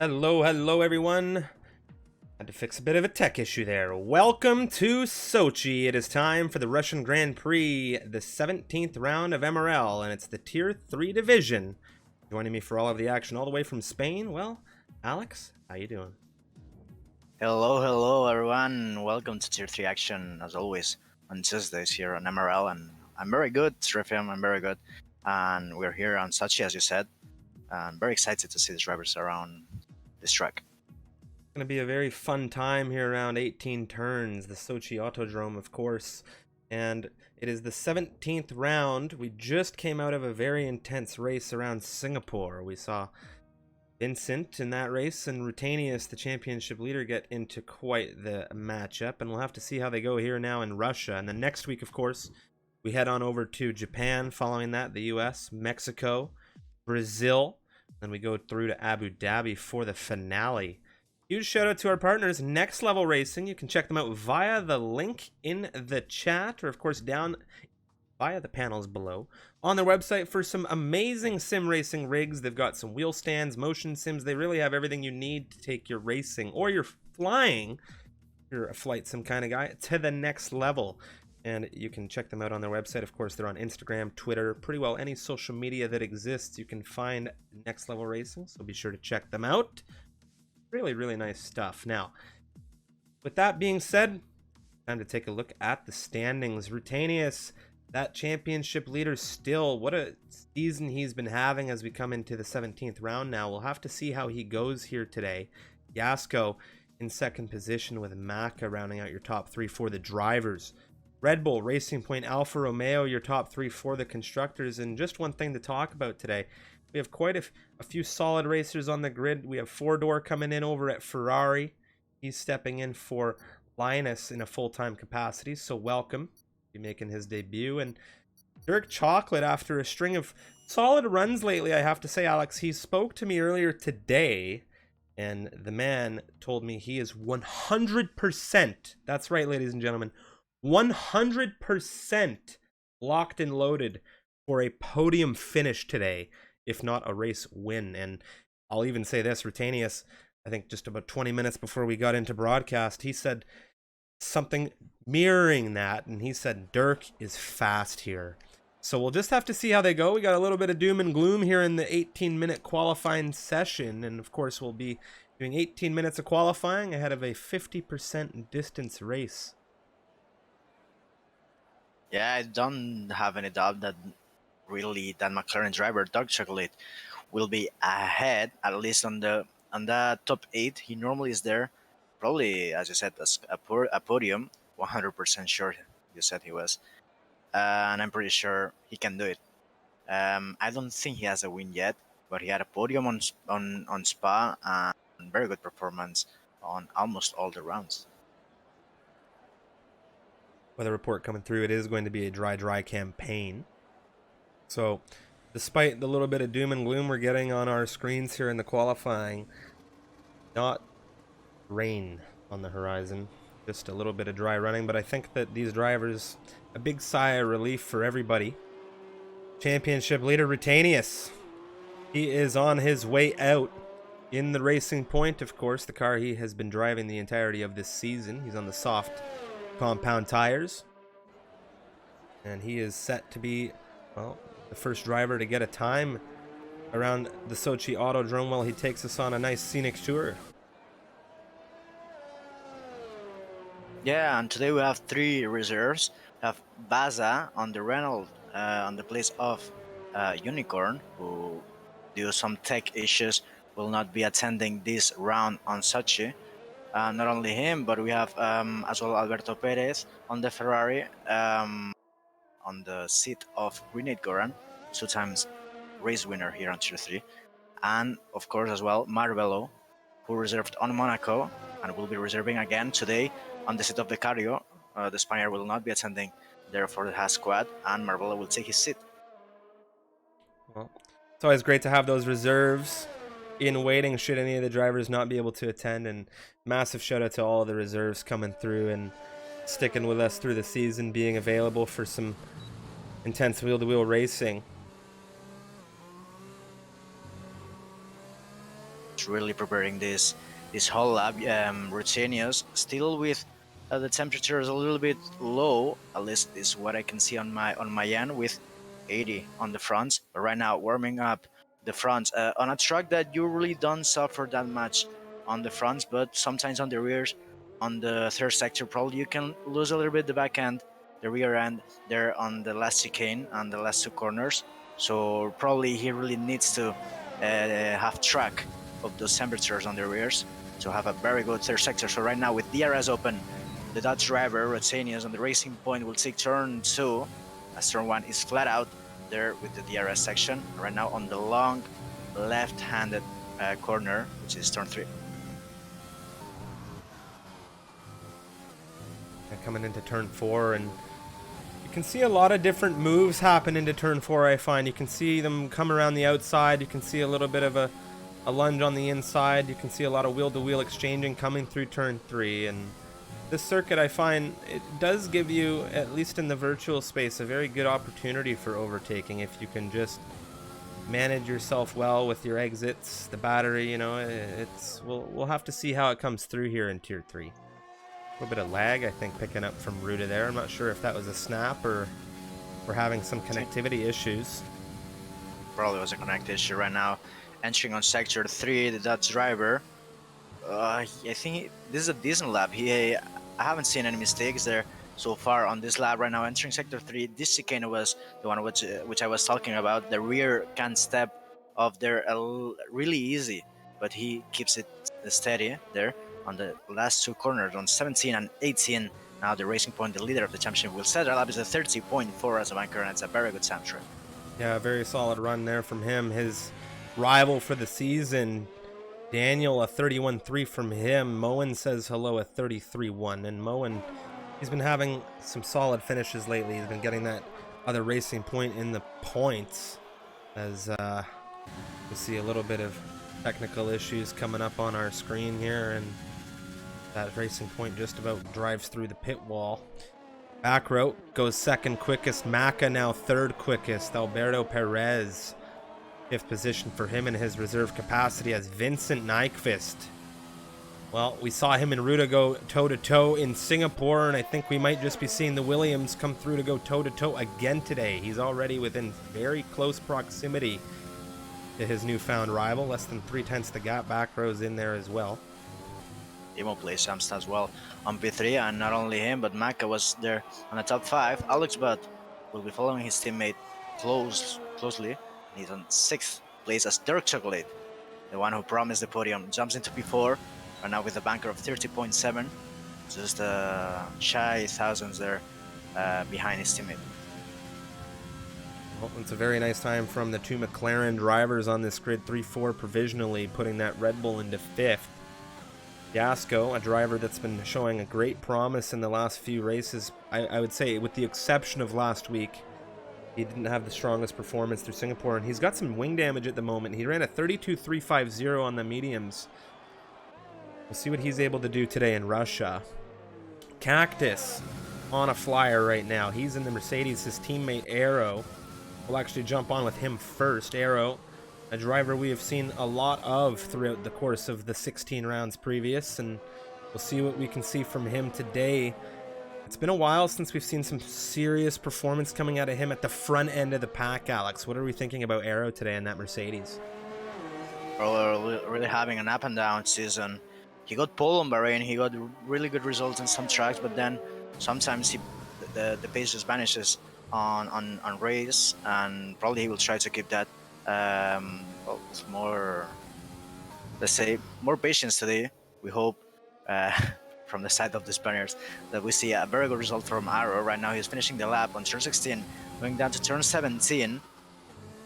Hello everyone. Had to fix a bit of a tech issue there. Welcome to Sochi. It is time for the Russian Grand Prix, the 17th round of MRL, and it's the Tier 3 division. Joining me for all of the action all the way from Spain, well, Alex, how you doing? Hello everyone. Welcome to Tier 3 action, as always, on Tuesdays here on MRL. And I'm very good, Srifim, I'm very good. And we're here on Sochi, as you said. And very excited to see the drivers around this track. It's going to be a very fun time here around 18 turns, the Sochi Autodrom, of course. And it is the 17th round. We just came out of a very intense race around Singapore. We saw Vincent in that race and Rutanius, the championship leader, get into quite the matchup, and we'll have to see how they go here now in Russia. And then next week, of course, we head on over to Japan, following that the US, Mexico, Brazil, then we go through to Abu Dhabi for the finale. Huge shout out to our partners, Next Level Racing. You can check them out via the link in the chat, or of course down via the panels below on their website for some amazing sim racing rigs. They've got some wheel stands, motion sims. They really have everything you need to take your racing or your flying, if you're a flight sim kind of guy, to the next level. And you can check them out on their website. Of course, they're on Instagram, Twitter, pretty well any social media that exists. You can find Next Level Racing, so be sure to check them out. Really nice stuff. Now, with that being said, time to take a look at the standings. Rutanius, that championship leader, still, what a season he's been having as we come into the 17th round now. We'll have to see how he goes here today. Yasko in second position with Maka rounding out your top three for the drivers. Red Bull, Racing Point, Alfa Romeo, your top three for the constructors. And just one thing to talk about today. We have quite a few solid racers on the grid. We have Four-Door coming in over at Ferrari. He's stepping in for Linus in a full-time capacity, so welcome. Be making his debut. And Dirk Chocolate, after a string of solid runs lately, I have to say, Alex, he spoke to me earlier today, and the man told me he is 100%, that's right, ladies and gentlemen, 100% locked and loaded for a podium finish today, if not a race win. And I'll even say this, Rutanius, I think just about 20 minutes before we got into broadcast, he said something mirroring that, and he said Dirk is fast here. So we'll just have to see how they go. We got a little bit of doom and gloom here in the 18-minute qualifying session, and of course we'll be doing 18 minutes of qualifying ahead of a 50% distance race. Yeah, I don't have any doubt that McLaren driver, Dark Chocolate, will be ahead, at least on the top 8. He normally is there. Probably, as you said, a podium. 100% sure you said he was. And I'm pretty sure he can do it. I don't think he has a win yet, but he had a podium on Spa and very good performance on almost all the rounds. Weather report coming through, it is going to be a dry campaign. So despite the little bit of doom and gloom we're getting on our screens here in the qualifying, not rain on the horizon, just a little bit of dry running. But I think that these drivers, a big sigh of relief for everybody. Championship leader Rutanius, he is on his way out in the Racing Point, of course, the car he has been driving the entirety of this season. He's on the soft compound tires, and he is set to be, well, the first driver to get a time around the Sochi Autodrom while he takes us on a nice scenic tour. Yeah, and today we have 3 reserves. We have Baza on the Renault on the place of Unicorn, who, due to some tech issues, will not be attending this round on Sochi. Not only him, but we have as well Alberto Perez on the Ferrari, on the seat of Renate Goran, 2 times race winner here on Tier 3. And of course as well Marvelo, who reserved on Monaco and will be reserving again today on the seat of Vicario. The Spaniard will not be attending there for the Haas squad, and Marvelo will take his seat. Well, it's always great to have those reserves in waiting should any of the drivers not be able to attend, and massive shout out to all the reserves coming through and sticking with us through the season, being available for some intense wheel-to-wheel racing. was really preparing this whole lap. Rutenius still with the temperatures a little bit low, at least is what I can see on my end, with 80 on the fronts. But right now warming up the fronts on a track that you really don't suffer that much on the fronts, but sometimes on the rears. On the third sector, probably you can lose a little bit the back end, the rear end there on the last chicane and the last two corners. So probably he really needs to have track of those temperatures on the rears to have a very good third sector. So right now with DRS open, the Dutch driver Rotanius on the racing point will take turn 2, as turn 1 is flat out there with the DRS section. Right now on the long left-handed corner, which is turn 3. Coming into turn 4, and you can see a lot of different moves happen into turn 4. I find you can see them come around the outside, you can see a little bit of a lunge on the inside, you can see a lot of wheel-to-wheel exchanging coming through turn 3. And this circuit, I find, it does give you, at least in the virtual space, a very good opportunity for overtaking if you can just manage yourself well with your exits, the battery. You know, we'll have to see how it comes through here in tier 3. A little bit of lag, I think, picking up from Ruta there. I'm not sure if that was a snap or we're having some connectivity issues. Probably was a connect issue right now. Entering on sector 3, the Dutch driver. I think this is a decent lap. I haven't seen any mistakes there so far on this lap right now. Entering sector 3, this chicane was the one which I was talking about. The rear can step off there really easy, but he keeps it steady there on the last two corners on 17 and 18. Now the racing point, the leader of the championship, will set that lap is a 30.4 as a banker, and it's a very good soundtrack. Yeah, very solid run there from him. His rival for the season, Daniel, a 31.3 from him. Moen says hello, a 33.1. And Moen, he's been having some solid finishes lately. He's been getting that other racing point in the points, as we see a little bit of technical issues coming up on our screen here, and that racing point just about drives through the pit wall. Back row goes second quickest. Maca now third quickest. Alberto Perez, 5th position for him in his reserve capacity as Vincent Nyquist. Well, we saw him and Ruta go toe-to-toe in Singapore, and I think we might just be seeing the Williams come through to go toe-to-toe again today. He's already within very close proximity to his newfound rival. Less than 3/10 the gap. Back row's in there as well. Imo plays Amst as well on P3, and not only him, but Maka was there on the top 5. Alex Butt will be following his teammate closely. He's on 6th place as Dirk Chocolate, the one who promised the podium, jumps into P4, and now with a banker of 30.7, just shy thousands there behind his teammate. Well, it's a very nice time from the two McLaren drivers on this grid, 3-4 provisionally, putting that Red Bull into 5th. Yasko, a driver that's been showing a great promise in the last few races. I would say, with the exception of last week, he didn't have the strongest performance through Singapore, and he's got some wing damage at the moment. He ran a 32.350 on the mediums. We'll see what he's able to do today in Russia. Cactus on a flyer right now. He's in the Mercedes. His teammate Aero will actually jump on with him first. Aero, a driver we have seen a lot of throughout the course of the 16 rounds previous, and we'll see what we can see from him today. It's been a while since we've seen some serious performance coming out of him at the front end of the pack, Alex. What are we thinking about Aero today in that Mercedes? Really having an up and down season. He got pole on Bahrain, he got really good results in some tracks, but then sometimes the pace just vanishes on race, and probably he will try to keep that with more, let's say, more patience today. We hope from the side of the Spaniards that we see a very good result from Arrow. Right now he's finishing the lap on turn 16, going down to turn 17.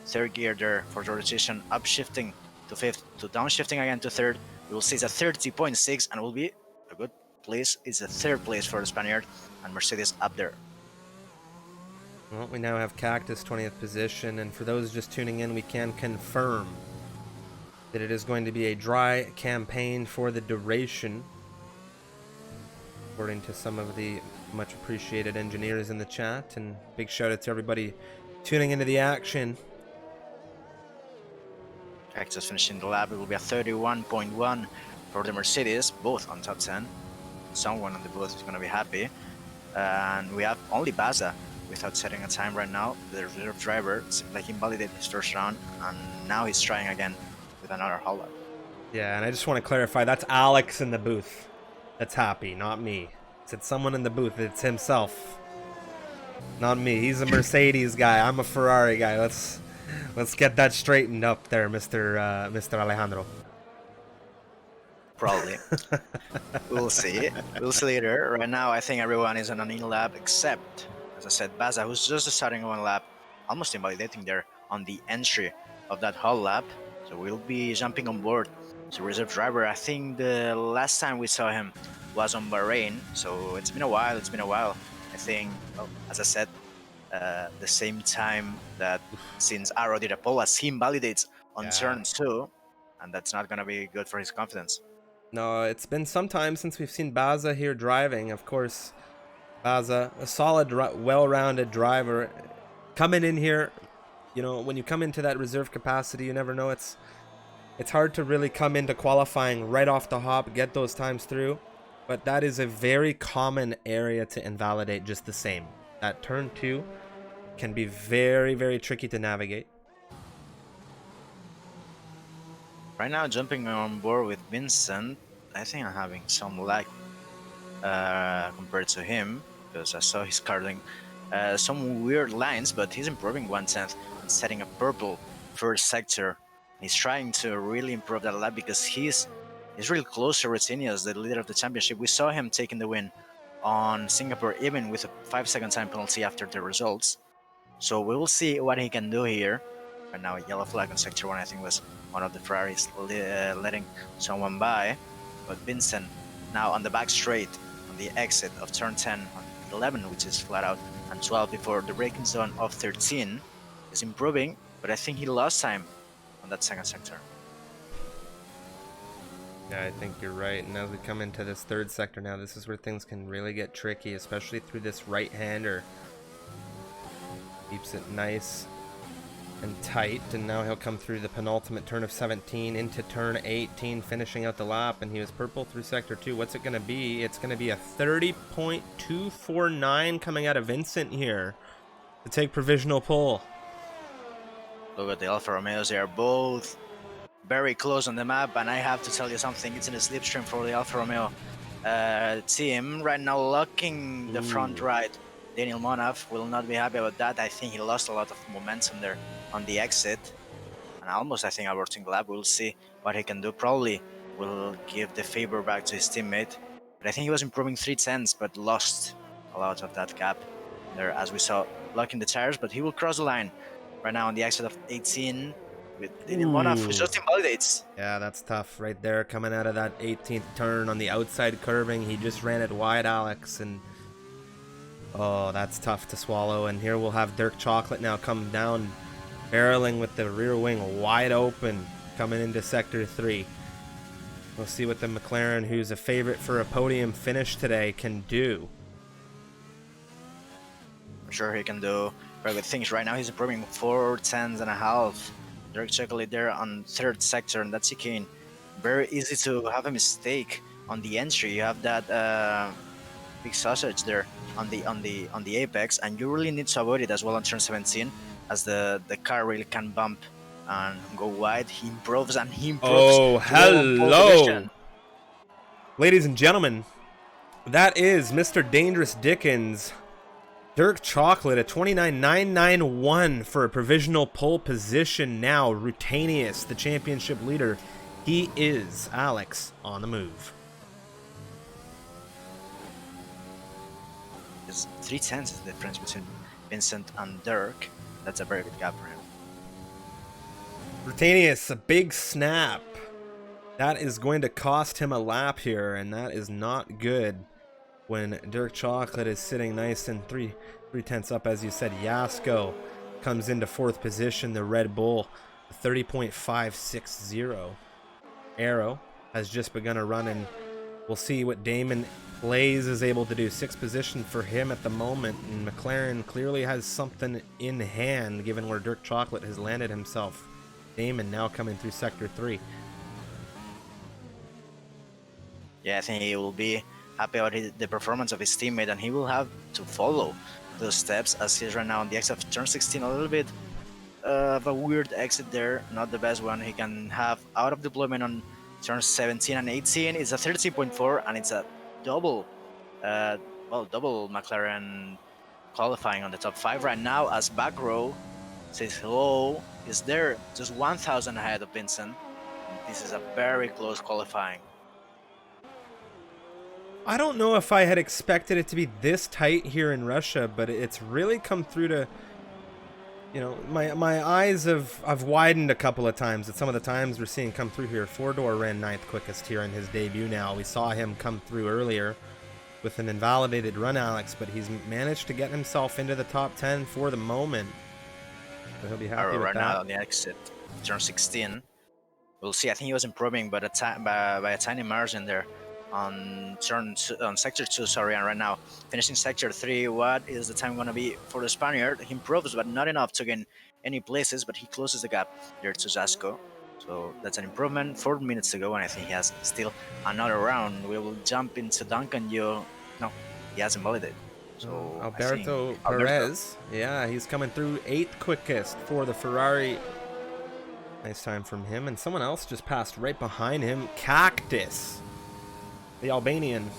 Third gear there for the rotation, upshifting to 5th, to downshifting again to 3rd. We will see it's a 30.6 and will be a good place. It's a 3rd place for the Spaniard, and Mercedes up there. Well, we now have Cactus 20th position, and for those just tuning in, we can confirm that it is going to be a dry campaign for the duration, according to some of the much appreciated engineers in the chat. And big shout out to everybody tuning into the action. Cactus finishing the lap. It will be a 31.1 for the Mercedes, both on top 10. Someone on the booth is going to be happy. And we have only Baza without setting a time right now. The reserve driver seems like he invalidated his first round, and now he's trying again with another whole lap. Yeah, and I just want to clarify, that's Alex in the booth. That's happy, not me. It's someone in the booth. It's himself, not me. He's a Mercedes guy. I'm a Ferrari guy. Let's get that straightened up there, Mr. Alejandro. Probably. We'll see. We'll see later. Right now, I think everyone is on an in-lap except, as I said, Baza, who's just starting one lap, almost invalidating there on the entry of that whole lap. So we'll be jumping on board. So reserve driver, I think the last time we saw him was on Bahrain. So it's been a while. I think, well, as I said, the same time that since Arrow did a pole, as he invalidates on turn 2, and that's not going to be good for his confidence. No, it's been some time since we've seen Baza here driving. Of course, Baza, a solid, well-rounded driver. Coming in here, you know, when you come into that reserve capacity, you never know. It's hard to really come into qualifying right off the hop, get those times through. But that is a very common area to invalidate just the same. That turn 2 can be very, very tricky to navigate. Right now, jumping on board with Vincent, I think I'm having some lag compared to him, because I saw he's carving some weird lines, but he's improving 1/10 and setting a purple first sector. He's trying to really improve that lap because he's really close to Retinius, the leader of the championship. We saw him taking the win on Singapore, even with a 5-second time penalty after the results. So we will see what he can do here. Right now, a yellow flag on sector 1, I think, was one of the Ferraris letting someone by. But Vincent now on the back straight on the exit of turn 10 on 11, which is flat out, and 12 before the braking zone of 13, is improving, but I think he lost time on that second sector. Yeah, I think you're right. And as we come into this third sector now, this is where things can really get tricky, especially through this right-hander. Keeps it nice and tight, and now he'll come through the penultimate turn of 17 into turn 18, finishing out the lap, and he was purple through sector 2. What's it going to be? It's going to be a 30.249 coming out of Vincent here to take provisional pole. Look at the Alfa Romeos. They are both very close on the map, and I have to tell you something. It's in a slipstream for the Alfa Romeo team right now, locking the front right. Daniel Monaf will not be happy about that. I think he lost a lot of momentum there on the exit, and almost, I think, aborting the lap. We'll see what he can do. Probably will give the favor back to his teammate, but I think he was improving 3/10s, but lost a lot of that gap there, as we saw, locking the tires. But he will cross the line right now on the exit of 18 with Daniel Monaf, who just invalidates. Yeah, that's tough right there, coming out of that 18th turn on the outside curving. He just ran it wide, Alex, and oh, that's tough to swallow. And here we'll have Dirk Chocolate now come down, barreling with the rear wing wide open, coming into sector 3. We'll see what the McLaren, who's a favorite for a podium finish today, can do. I'm sure he can do very good things. Right now he's improving 4/10.5. Dirk Chocolate there on third sector, and that's chicane. Very easy to have a mistake on the entry. You have that big sausage there on the apex, and you really need to avoid it as well on turn 17, as the car really can bump and go wide. He improves and he improves. Oh, hello, ladies and gentlemen. That is Mr. Dangerous Dickens, Dirk Chocolate, at 29.991 for a provisional pole position now. Rutanius, the championship leader. He is Alex on the move. 3/10 is the difference between Vincent and Dirk. That's a very good gap for him. Rutanius, a big snap. That is going to cost him a lap here, and that is not good when Dirk Chocolate is sitting nice and 3/10 up, as you said. Yasko comes into fourth position, the Red Bull, 30.560. Arrow has just begun a run, and we'll see what Damon Blaze is able to do. Sixth position for him at the moment, and McLaren clearly has something in hand given where Dirk Chocolate has landed himself. Damon now coming through Sector 3. Yeah, I think he will be happy about the performance of his teammate, and he will have to follow those steps as he's right now on the exit of turn 16. A little bit of a weird exit there, not the best one he can have out of deployment on turn 17 and 18. It's a 13.4, and it's a double, uh, double McLaren qualifying on the top 5 right now as back row says hello. Is there just 1,000 ahead of Vincent? This is a very close qualifying. I don't know if I had expected it to be this tight here in Russia, but it's really come through to, you know, my eyes have widened a couple of times at some of the times we're seeing come through here. Four-door ran 9th quickest here in his debut now. We saw him come through earlier with an invalidated run, Alex, but he's managed to get himself into the top 10 for the moment. So he'll be happy with right that. now on the exit, turn 16. We'll see. I think he was improving, but by a tiny margin there on sector 2. Sorry, and right now finishing sector 3. What is the time going to be for the Spaniard? He improves, but not enough to gain any places. But he closes the gap there to Zasco. So that's an improvement. 4 minutes to go, and I think he has still another round. We will jump into Duncan. No, he hasn't validated. So Alberto Perez, yeah, he's coming through 8th quickest for the Ferrari. Nice time from him, and someone else just passed right behind him. Cactus, the Albanian,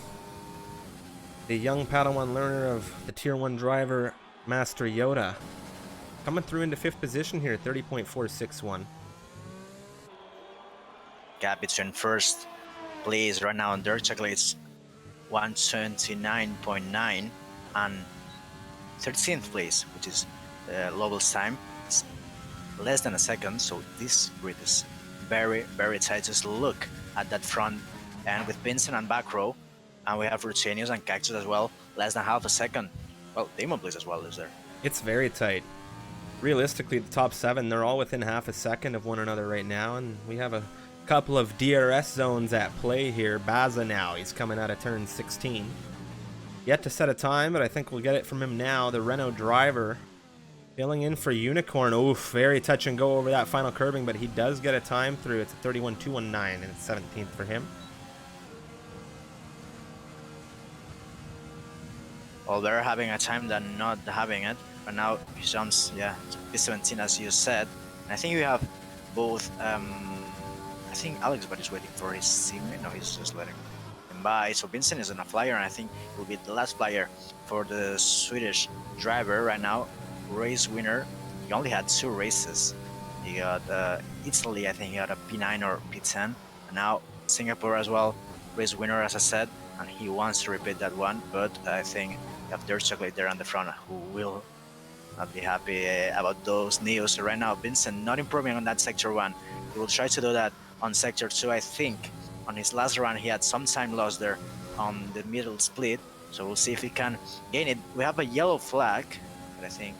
the young Padawan learner of the Tier 1 driver, Master Yoda, coming through into 5th position here, 30.461. Gap between first place right now on Dirt Chocolates 129.9 and 13th place, which is Lowell's time. It's less than a second, so this grid is very, very tight. Just look at that front end with Vincent and back row, and we have Rutenius and Cactus as well, less than half a second. Well, Demon Blaze as well is there. It's very tight. Realistically, the top 7, they're all within half a second of one another right now, and we have a couple of DRS zones at play here. Baza now, he's coming out of turn 16. Yet to set a time, but I think we'll get it from him now. The Renault driver filling in for Unicorn. Oof, very touch and go over that final curbing, but he does get a time through. It's a 31.219, and it's 17th for him. Well, they're having a time than not having it, but now he jumps, P17 as you said. And I think we have both, I think Alex but is waiting for his teammate. No, he's just letting him by. So Vincent is on a flyer, and I think will be the last flyer for the Swedish driver right now. Race winner. He only had 2 races. He got Italy, I think he had a P9 or P10. And now Singapore as well, race winner as I said, and he wants to repeat that one, but I think you have Dirt Chocolate there on the front who will not be happy about those news. Right now, Vincent not improving on that sector 1. He will try to do that on sector 2. I think on his last run he had some time lost there on the middle split, so we'll see if he can gain it. We have a yellow flag, but I think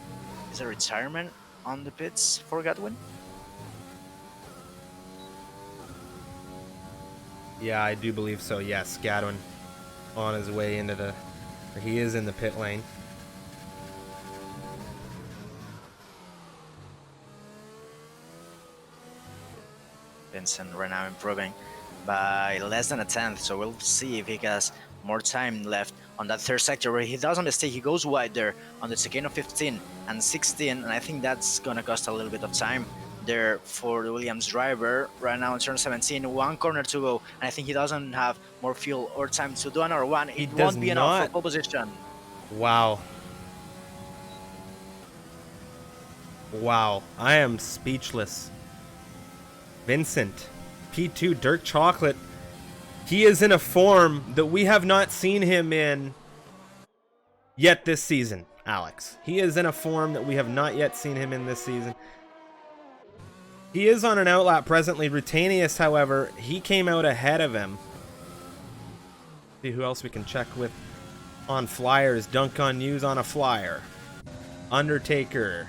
is a retirement on the pits for Godwin. Yeah, I do believe so. Yes, Gadwin on his way into the... He is in the pit lane. Vincent right now improving by less than a tenth, so we'll see if he has more time left on that third sector where he does a mistake. He goes wide there on the Takeno 15 and 16, and I think that's gonna cost a little bit of time there for the Williams driver. Right now in turn 17, 1 corner to go, and I think he doesn't have more fuel or time to do another one. It won't be enough for pole position. Wow. Wow, I am speechless. Vincent, P2 Dirt Chocolate. He is in a form that we have not seen him in yet this season, Alex. He is in a form that we have not yet seen him in this season. He is on an outlap presently. Rutenius, however, he came out ahead of him. See who else we can check with on flyers. Dunk on News on a flyer. Undertaker.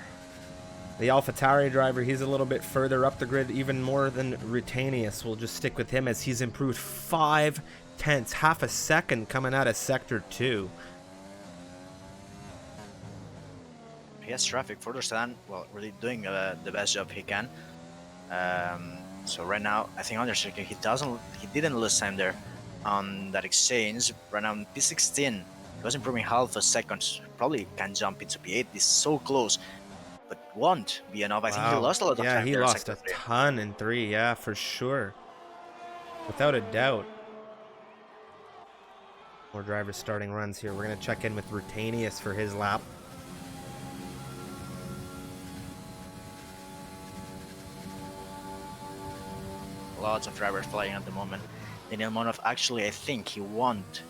The AlphaTauri driver, he's a little bit further up the grid, even more than Rutenius. We'll just stick with him as he's improved 5 tenths, half a second coming out of Sector 2. He has traffic further than, well, really doing the best job he can. So right now, I think Undertaker he didn't lose time there on that exchange. Right now, in P16, he was improving half a second. Probably can jump into P8. This is so close, but won't be enough. I think he Wow. lost a lot of Yeah, time he there in lost sector a three. ton in 3. Yeah, for sure. Without a doubt. More drivers starting runs here. We're going to check in with Rutanius for his lap. Lots of drivers flying at the moment. Daniel Monov actually, I think he won't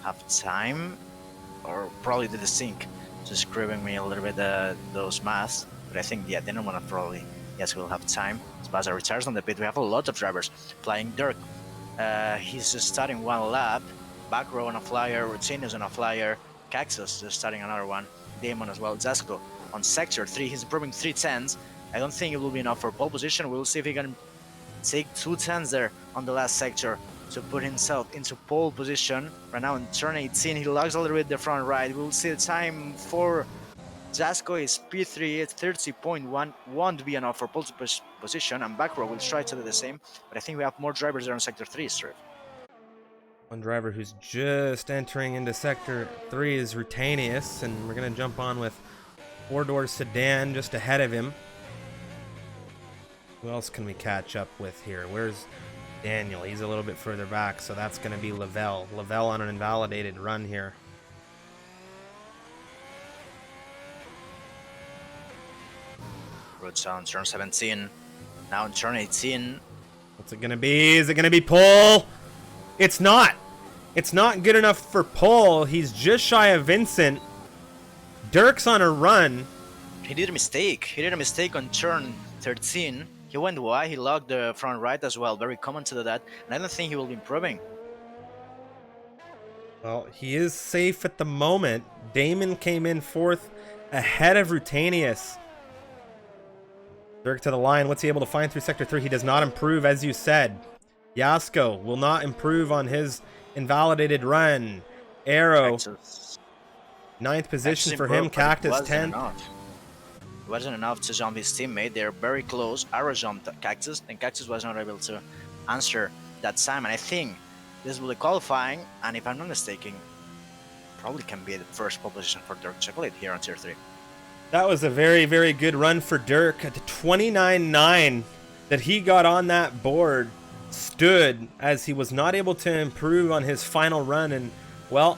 have time, or probably did the sync, just giving me a little bit those maths. But I think, yeah, Daniel Monov probably, yes, will have time. Spaza retires on the pit. We have a lot of drivers flying Dirk. He's just starting one lap. Back row on a flyer, Rutinos on a flyer, Caxus just starting another one, Damon as well, Zasko on sector 3. He's improving 3 tenths. I don't think it will be enough for pole position. We'll see if he can take 2 tenths there on the last sector to put himself into pole position. Right now in turn 18, he lags a little bit the front right. We'll see the time for Zasko is P3 at 30.1, won't be enough for pole position, and back row will try to do the same, but I think we have more drivers there on sector 3, Striv. One driver who's just entering into Sector 3 is Rutanius, and we're going to jump on with 4-door sedan just ahead of him. Who else can we catch up with here? Where's Daniel? He's a little bit further back, so that's going to be Lavelle. Lavelle on an invalidated run here. Roads on turn 17, now in turn 18. What's it going to be? Is it going to be pole? It's not. It's not good enough for pole. He's just shy of Vincent. Dirk's on a run. He did a mistake. He did a mistake on turn 13. He went wide, he logged the front right as well. Very common to do that, and I don't think he will be improving. Well, he is safe at the moment. Damon came in 4th ahead of Rutanius. Dirk to the line. What's he able to find through Sector 3? He does not improve, as you said. Yasko will not improve on his invalidated run. Arrow, Cactus. 9th position Cactus for him. improved, but it Cactus, wasn't 10th. enough. It wasn't enough to jump his teammate. They're very close. Arrow jumped Cactus, and Cactus was not able to answer that time. And I think this will be qualifying, and if I'm not mistaken, probably can be the first pole position for Dirk Chocolate here on Tier 3. That was a very, very good run for Dirk. At the 29.9 that he got on that board stood as he was not able to improve on his final run. And, well,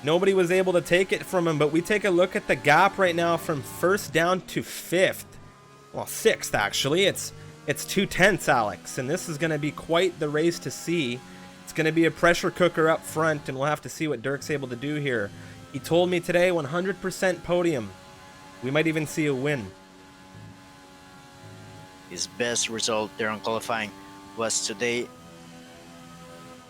nobody was able to take it from him. But we take a look at the gap right now from 1st down to 5th. Well, 6th, actually. It's 2 tenths, Alex. And this is going to be quite the race to see. It's going to be a pressure cooker up front, and we'll have to see what Dirk's able to do here. He told me today 100% podium. We might even see a win. His best result there on qualifying was today. It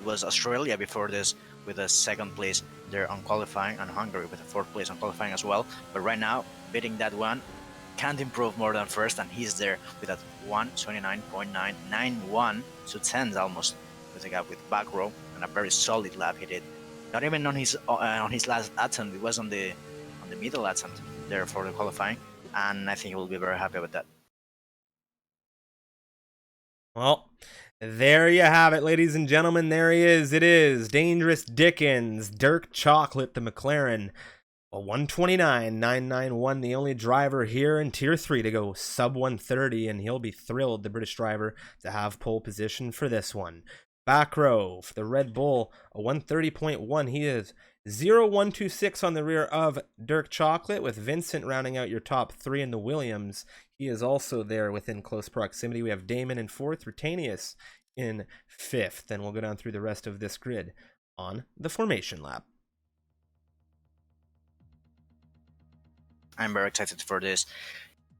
was Australia before this with a 2nd place there on qualifying, and Hungary with a 4th place on qualifying as well. But right now, beating that one, can't improve more than 1st, and he's there with that 129.991, 2 tenths almost with a gap with back row, and a very solid lap he did. Not even on his last attempt, it was on the middle attempt there for the qualifying, and I think he will be very happy with that. Well, there you have it, ladies and gentlemen. There he is. It is Dangerous Dickens, Dirk Chocolate, the McLaren. A 129.991, the only driver here in Tier 3 to go sub 130, and he'll be thrilled, the British driver, to have pole position for this one. Back row for the Red Bull, a 130.1. He is 0.126 on the rear of Dirk Chocolate, with Vincent rounding out your top 3 in the Williams. He is also there within close proximity. We have Damon in 4th, Rutanius in 5th, and we'll go down through the rest of this grid on the formation lap. I'm very excited for this.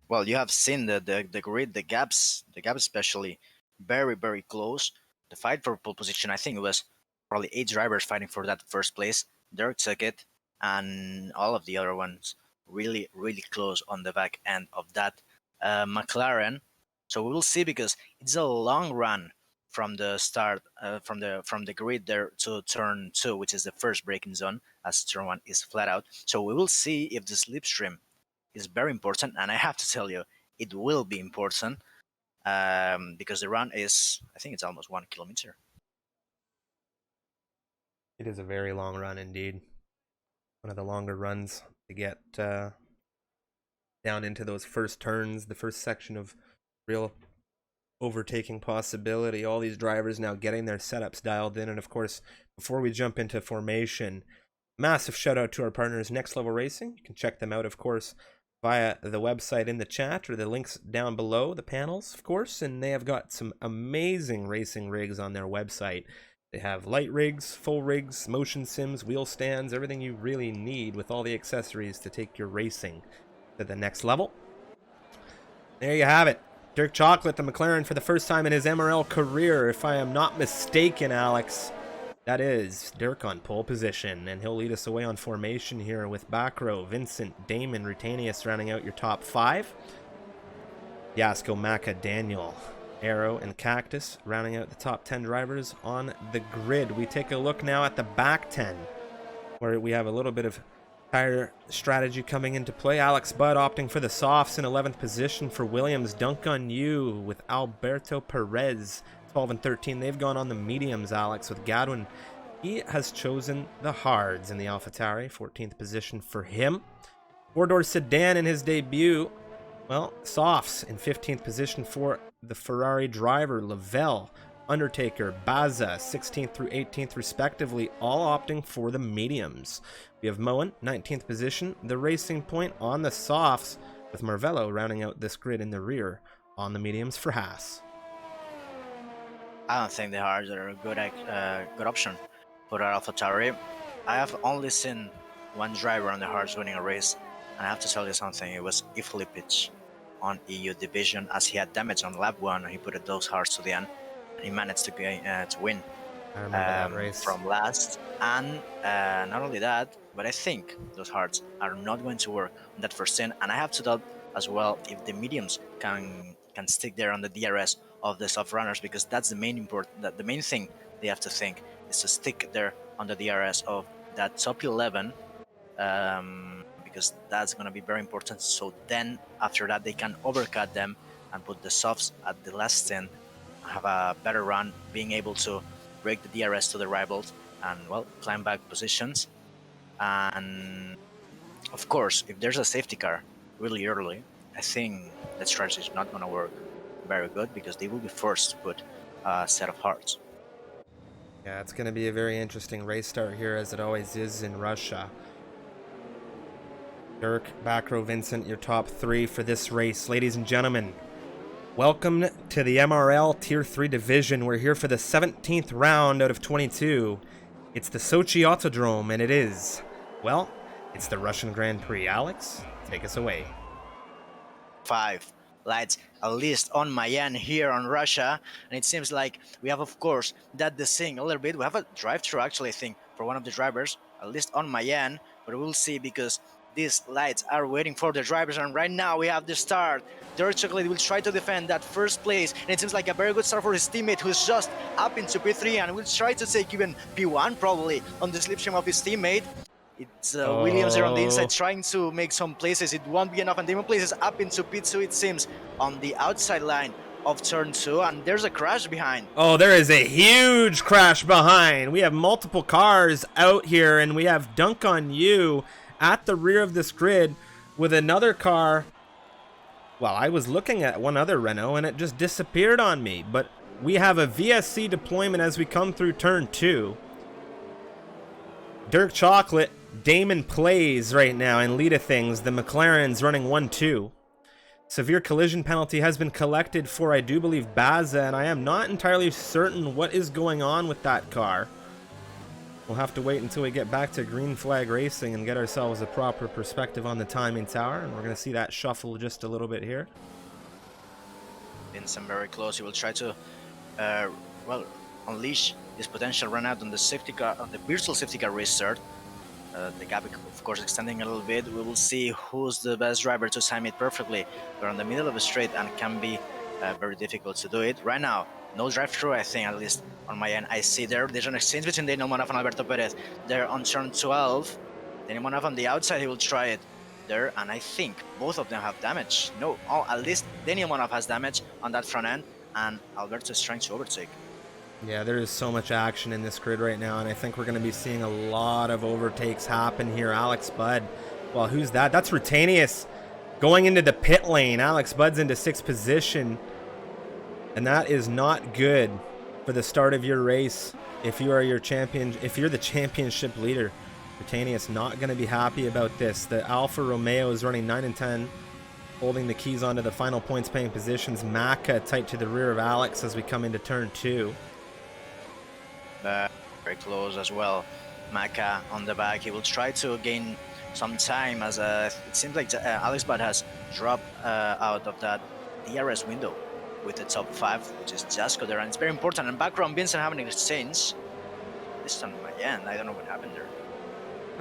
Well, you have seen the grid, the gaps especially very, very close. The fight for pole position, I think it was probably 8 drivers fighting for that 1st place. Dirk took it, and all of the other ones really, really close on the back end of that McLaren. So we will see, because it's a long run from the start, from the grid there to turn 2, which is the first braking zone, as turn 1 is flat out. So we will see if the slipstream is very important, and I have to tell you, it will be important. because the run is, I think it's almost 1 kilometer. It is a very long run indeed. One of the longer runs to get down into those first turns, the first section of real overtaking possibility. All these drivers now getting their setups dialed in. And of course, before we jump into formation, massive shout out to our partners, Next Level Racing. You can check them out, of course, via the website in the chat or the links down below the panels, of course. And they have got some amazing racing rigs on their website. They have light rigs, full rigs, motion sims, wheel stands, everything you really need with all the accessories to take your racing to the next level. There you have it. Dirk Chocolate, the McLaren, for the first time in his MRL career, if I am not mistaken, Alex. That is Dirk on pole position, and he'll lead us away on formation here with back row, Vincent, Damon, Rutanius rounding out your top 5. Yasko, Maka, Daniel, Arrow, and Cactus rounding out the top 10 drivers on the grid. We take a look now at the back 10, where we have a little bit of tire strategy coming into play. Alex Budd opting for the softs in 11th position for Williams. Dunk on you with Alberto Perez, 12 and 13. They've gone on the mediums, Alex, with Gadwin. He has chosen the hards in the AlphaTauri, 14th position for him. Four-door sedan in his debut. Well, softs in 15th position for the Ferrari driver, Lavelle, Undertaker, Baza, 16th through 18th respectively, all opting for the mediums. We have Moen, 19th position, the Racing Point on the softs, with Marvello rounding out this grid in the rear on the mediums for Haas. I don't think the hards are a good option for our AlphaTauri. I have only seen one driver on the hards winning a race, and I have to tell you something. It was Iflipic on EU division, as he had damage on lap 1, and he put those hards to the end, and he managed to win. I remember that race From last. And not only that, but I think those hards are not going to work on that first turn. And I have to doubt as well if the mediums can stick there on the DRS of the soft runners, because that's the main the main thing they have to think is to stick there on the DRS of that top 11, because that's going to be very important. So then after that they can overcut them and put the softs at the last 10, have a better run, being able to break the DRS to the rivals and, well, climb back positions. And of course, if there's a safety car really early, I think that strategy is not going to work very good, because they will be forced to put a set of hards. Yeah, it's going to be a very interesting race start here, as it always is in Russia. Dirk, back row, Vincent, your top 3 for this race. Ladies and gentlemen, welcome to the MRL Tier 3 division. We're here for the 17th round out of 22. It's the Sochi Autodrom, and it is, well, it's the Russian Grand Prix. Alex, take us away. 5 lights, at least on my end here on Russia, and it seems like we have, of course, that the thing a little bit. We have a drive-through, actually, I think, for one of the drivers, at least on my end, but we'll see, because these lights are waiting for the drivers, and right now we have the start. Dirk Chocolate will try to defend that first place, and it seems like a very good start for his teammate, who's just up into P3 and will try to take even P1 probably on the slipstream of his teammate. It's Williams there on the inside trying to make some places. It won't be enough, and Damon places up into P2, it seems, on the outside line of turn 2, and there's a crash behind. Oh, there is a huge crash behind. We have multiple cars out here, and we have Dunk on You at the rear of this grid with another car. Well, I was looking at one other Renault, and it just disappeared on me, but we have a VSC deployment as we come through turn 2. Dirk Chocolate, Damon plays right now in lead of things. The McLaren's running 1-2. Severe collision penalty has been collected for, I do believe, Baza, and I am not entirely certain what is going on with that car. We'll have to wait until we get back to green flag racing and get ourselves a proper perspective on the timing tower, and we're going to see that shuffle just a little bit here. Vincent very close. He will try to, well, unleash his potential run out on the safety car, on the virtual safety car restart. The gap, of course, extending a little bit. We will see who's the best driver to time it perfectly. We're on the middle of a straight and can be very difficult to do it. Right now, no drive-through, I think, at least on my end. I see there's an exchange between Daniel Manaf and Alberto Perez. They're on turn 12. Daniel Manaf on the outside, he will try it. there, and I think both of them have damage. No, oh, at least Daniel Monov has damage on that front end, and Alberto is trying to overtake. Yeah, there is so much action in this grid right now, and I think we're going to be seeing a lot of overtakes happen here. Alex Budd, well, who's that? That's Rutanius going into the pit lane. Alex Budd's into 6th position, and that is not good for the start of your race. If you are your champion, if you're the championship leader, Rutanius not going to be happy about this. The Alfa Romeo is running 9 and 10. Holding the keys onto the final points paying positions. Maka tight to the rear of Alex as we come into turn 2. Very close as well. Maka on the back. He will try to gain some time as it seems like Alex Budd has dropped out of that DRS window with the top 5, which is Jasko there, and it's very important. And background Vincent having an exchange. This time again, I don't know what happened there.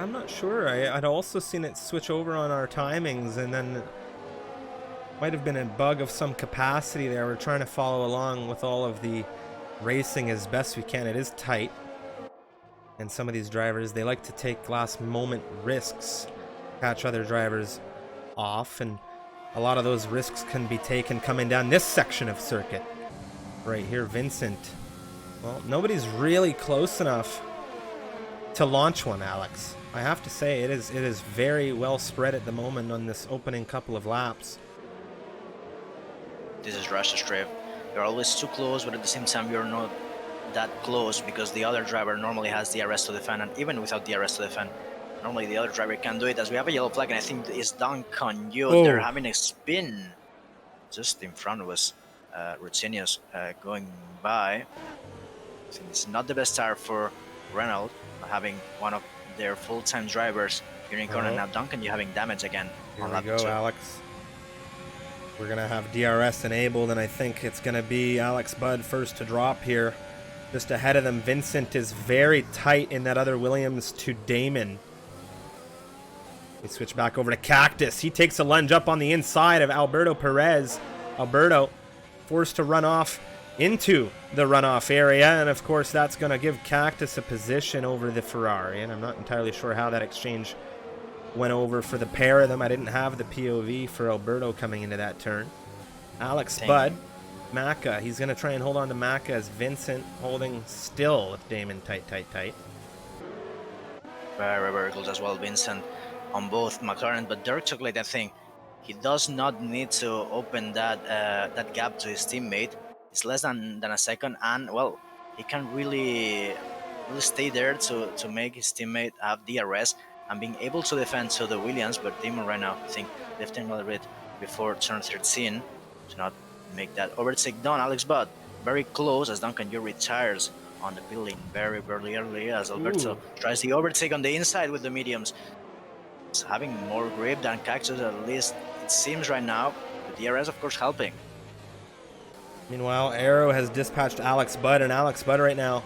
I'm not sure. I'd also seen it switch over on our timings, and then might have been a bug of some capacity there. We're trying to follow along with all of the racing as best we can. It is tight, and some of these drivers, they like to take last moment risks, catch other drivers off, and a lot of those risks can be taken coming down this section of circuit. Right here, Vincent. Well, nobody's really close enough to launch one, Alex. I have to say, it is very well spread at the moment on this opening couple of laps. This is Russia's drift. You're always too close, but at the same time you're not that close because the other driver normally has DRS to defend, and even without DRS to defend, normally the other driver can do it. As we have a yellow flag, and I think it's Duncan Yu. They're having a spin just in front of us. Rutinius going by. I think it's not the best start for Renault, having one of their full-time drivers Unicorn, and now Duncan Yu having damage again. Here we go, Alex. We're going to have DRS enabled, and I think it's going to be Alex Budd first to drop here. Just ahead of them, Vincent is very tight in that other Williams to Damon. We switch back over to Cactus. He takes a lunge up on the inside of Alberto Perez. Alberto forced to run off into the runoff area, and of course that's going to give Cactus a position over the Ferrari, and I'm not entirely sure how that exchange went over for the pair of them. I didn't have the POV for Alberto coming into that turn. Alex Budd, Maka, he's going to try and hold on to Maka as Vincent holding still with Damon tight. Very close as well, Vincent on both McLaren, but Dirk Chocolate, I think he does not need to open that gap to his teammate. It's less than a second, and well, he can really stay there to make his teammate have DRS and being able to defend to the Williams. But Damon right now, I think, lifting a little bit before turn 13 to not make that overtake done. Alex Budd very close as Duncan Yu retires on the pit lane very early as Alberto tries the overtake on the inside with the mediums. It's having more grip than Cactus, at least it seems right now. The DRS, of course, helping. Meanwhile, Aero has dispatched Alex Budd, and Alex Budd right now,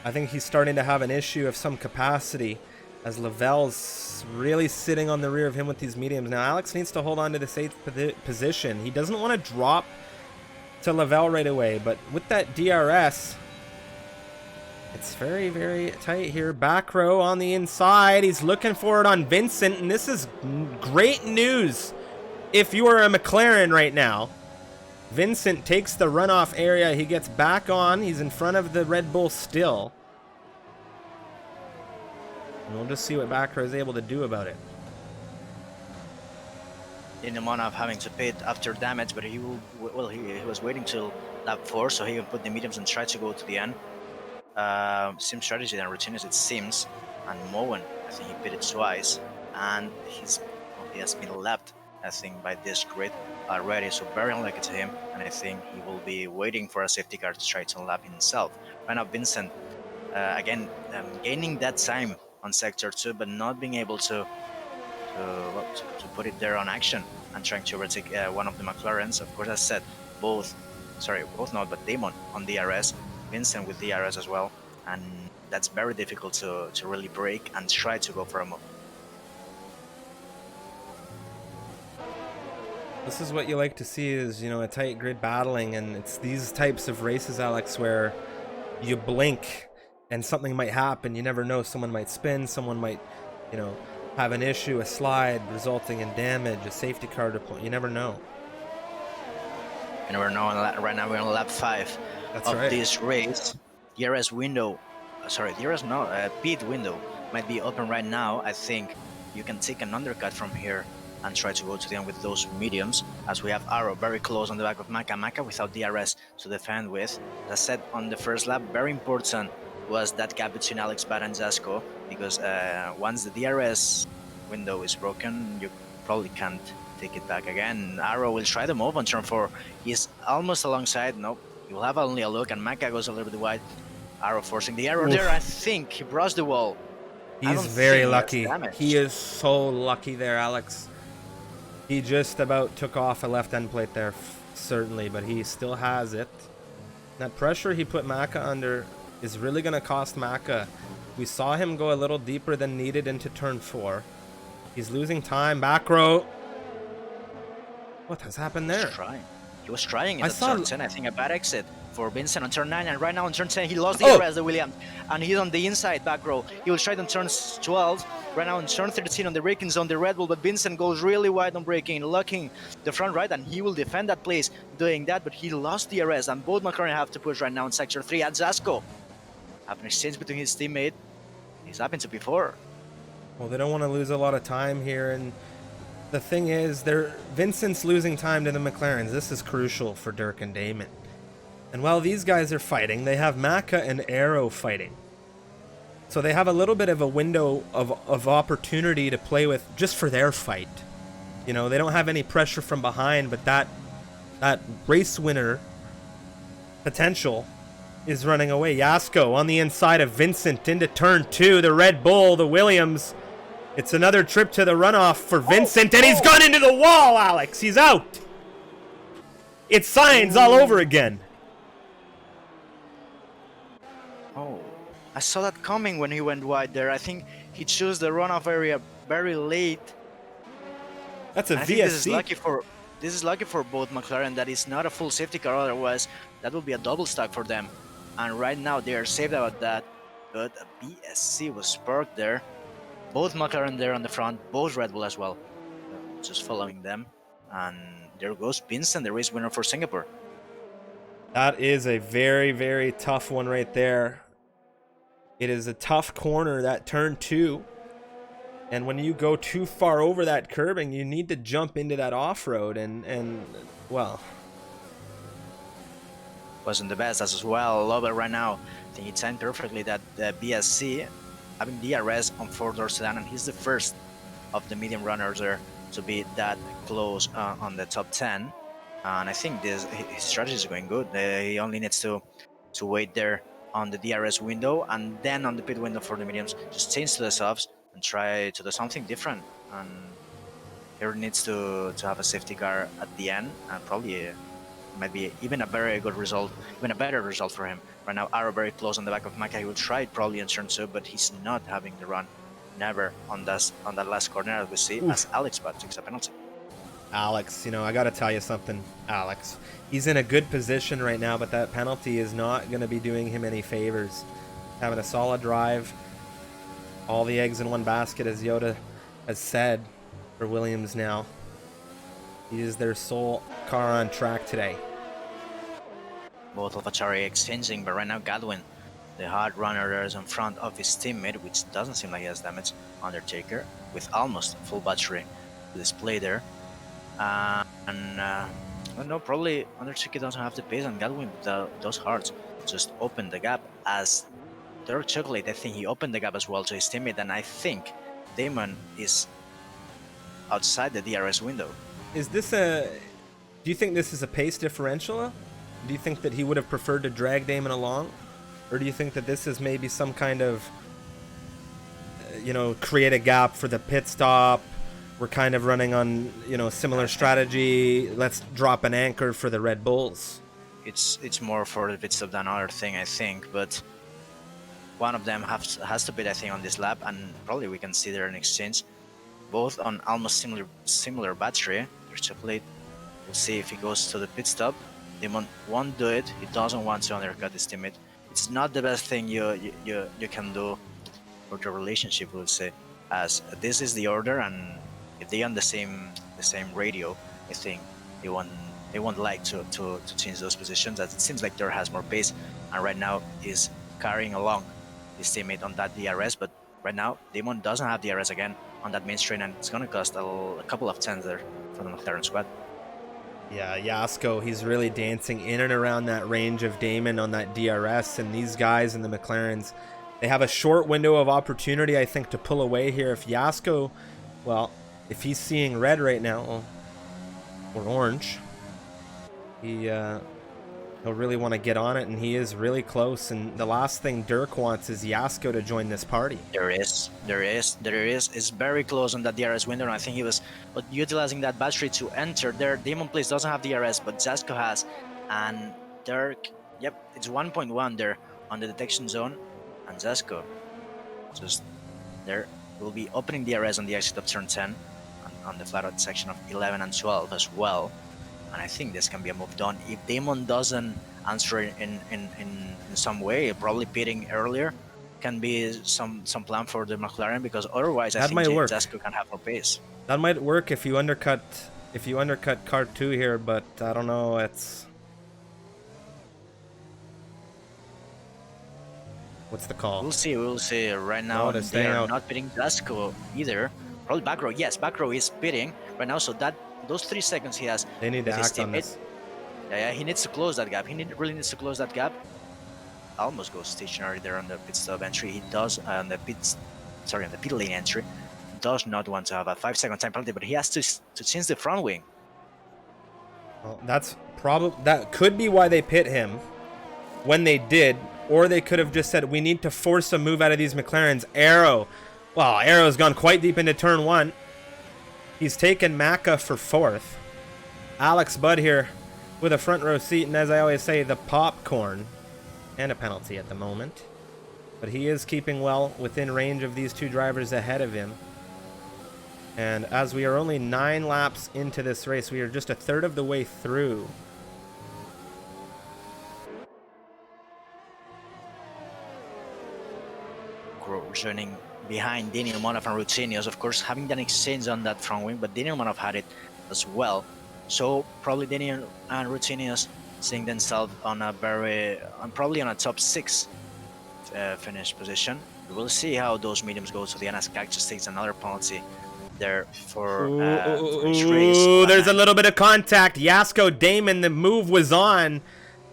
I think he's starting to have an issue of some capacity as Lavelle's really sitting on the rear of him with these mediums. Now, Alex needs to hold on to this 8th position. He doesn't want to drop to Lavelle right away, but with that DRS, it's very tight here. Back row on the inside. He's looking for it on Vincent, and this is great news if you are a McLaren right now. Vincent takes the runoff area. He gets back on. He's in front of the Red Bull still. And we'll just see what Backrow is able to do about it. Monov having to pit after damage, but he was waiting till lap 4 so he can put the mediums and try to go to the end. Same strategy than Rutinius, it seems. And Moen, I think he pitted twice, and he has been left, I think, by this grid already, so very unlucky to him, and I think he will be waiting for a safety car to try to unlap himself. Right now, Vincent again gaining that time on sector 2, but not being able to put it there on action and trying to overtake one of the McLarens. Of course, as said, both not, but Damon on DRS, Vincent with DRS as well, and that's very difficult to really break and try to go for a move. This is what you like to see, is, a tight grid battling, and it's these types of races, Alex, where you blink and something might happen. You never know. Someone might spin, someone might, have an issue, a slide resulting in damage, a safety car deployment. You never know. You never know. Right now we're on lap 5 That's of right. this race. DRS window, sorry, DRS no, pit window might be open right now. I think you can take an undercut from here and try to go to the end with those mediums, as we have Arrow very close on the back of Maka without DRS to defend with. As I said on the first lap, very important was that gap between Alex Bad and Zasco, because once the DRS window is broken, you probably can't take it back again. Arrow will try the move on turn 4. He's almost alongside. Nope. He will have only a look, and Maka goes a little bit wide. Arrow forcing the error there. I think he brushed the wall. He's very lucky. He is so lucky there, Alex. He just about took off a left end plate there, certainly, but he still has it. That pressure he put Maka under is really going to cost Maka. We saw him go a little deeper than needed into turn 4. He's losing time. Back row. What has happened there? He was trying in turn 10. I think a bad exit for Vincent on turn 9, and right now on turn 10 he lost the arrest of Williams, and he's on the inside back row. He will try it on turn 12. Right now on turn 13 on the braking zone, the Red Bull, but Vincent goes really wide on braking, locking the front right, and he will defend that place doing that, but he lost the arrest, and both McLaren have to push right now in sector 3. And Zasco have an exchange between his teammate. He's happened to before. Well, they don't want to lose a lot of time here, and the thing is, Vincent's losing time to the McLarens. This is crucial for Dirk and Damon. And while these guys are fighting, they have Maka and Arrow fighting. So they have a little bit of a window of opportunity to play with just for their fight. You know, they don't have any pressure from behind, but that race winner potential is running away. Yasko on the inside of Vincent into turn 2. The Red Bull, the Williams. It's another trip to the runoff for Vincent, and he's gone into the wall, Alex. He's out. It's signs all over again. Oh, I saw that coming when he went wide there. I think he chose the runoff area very late. That's a VSC. This is lucky for both McLaren that it's not a full safety car, otherwise that would be a double stack for them. And right now they are saved about that, but a BSC was sparked there. Both McLaren there on the front, both Red Bull as well. Just following them. And there goes Vincent, the race winner for Singapore. That is a very, very tough one right there. It is a tough corner, that turn 2. And when you go too far over that curbing, you need to jump into that off-road and well. Wasn't the best as well. Love it right now. I think he timed perfectly that the BSC having DRS on 4-door sedan, and he's the first of the medium runners there to be that close on the top 10. And I think his strategy is going good. He only needs to wait there on the DRS window, and then on the pit window for the mediums, just change to the softs and try to do something different. And here needs to have a safety car at the end, and probably might be even a very good result, even a better result for him. Right now, Arrow very close on the back of Maka. He will try it probably in turn 2, but he's not having the run. Never on that last corner, as we see, as Alex Bad takes a penalty. Alex, you know, I got to tell you something, Alex. He's in a good position right now, but that penalty is not going to be doing him any favors. Having a solid drive, all the eggs in one basket, as Yoda has said, for Williams now. He is their sole car on track today. Both AlphaTauri exchanging, but right now Godwin, the hard runner, there is in front of his teammate, which doesn't seem like he has damage. Undertaker with almost full battery display there. No, probably Undertaker doesn't have the pace, and Godwin with those hearts just opened the gap. As Dark Chocolate, I think he opened the gap as well to his teammate, and I think Damon is outside the DRS window. Is this do you think this is a pace differential? Do you think that he would have preferred to drag Damon along? Or do you think that this is maybe some kind of, create a gap for the pit stop? We're kind of running on, similar strategy. Let's drop an anchor for the Red Bulls. It's more for the pit stop than other thing, I think. But one of them has to bid, I think, on this lap, and probably we can see there an exchange. Both on almost similar battery. There's Chocolate. We'll see if he goes to the pit stop. Damon won't do it. He doesn't want to undercut his teammate. It's not the best thing you can do for the relationship, we'll say. as this is the order, and if they on the same radio, I think they won't like to change those positions, as it seems like Dirt has more pace, and right now is carrying along his teammate on that DRS. But right now Damon doesn't have DRS again on that main straight, and it's gonna cost a couple of tenths there for the McLaren squad. Yeah, Yasko, he's really dancing in and around that range of Damon on that DRS, and these guys in the McLarens, they have a short window of opportunity, I think, to pull away here. If Yasko, well, if he's seeing red right now, or orange, he'll really want to get on it, and he is really close. And the last thing Dirk wants is Yasko to join this party. There is. It's very close on that DRS window, and I think he was utilizing that battery to enter there. Demon Place doesn't have DRS, but Zasko has, and Dirk, yep, it's 1.1 there on the detection zone, and Zasko just there will be opening DRS on the exit of turn 10, on the flat out section of 11 and 12 as well. And I think this can be a move done if Damon doesn't answer in some way. Probably pitting earlier can be some plan for the McLaren, because otherwise I think Zasko can have more pace. That might work if you undercut car 2 here, but I don't know. It's what's the call? We'll see. Right now they are not pitting Zasko either. Probably back row. Yes, back row is pitting right now. So that those 3 seconds he has. They need to act on this. Yeah, he needs to close that gap. Really needs to close that gap. Almost goes stationary there on the pit stop entry. He does on the pit lane entry. Does not want to have a 5-second time penalty, but he has to change the front wing. Well, that could be why they pit him when they did, or they could have just said, we need to force a move out of these McLarens. Arrow's gone quite deep into turn 1. He's taken Maka for 4th. Alex Budd here with a front row seat, and as I always say, the popcorn, and a penalty at the moment. But he is keeping well within range of these 2 drivers ahead of him. And as we are only 9 laps into this race, we are just a third of the way through. Joining behind Daniel Monov and Rutinius, of course, having that exchange on that front wing, but Daniel Monov had it as well. So probably Daniel and Rutinius seeing themselves on probably on a top 6 finish position. We will see how those mediums go. So the NS Cactus takes another penalty there for each race. There's a little bit of contact. Yasko Damon, the move was on.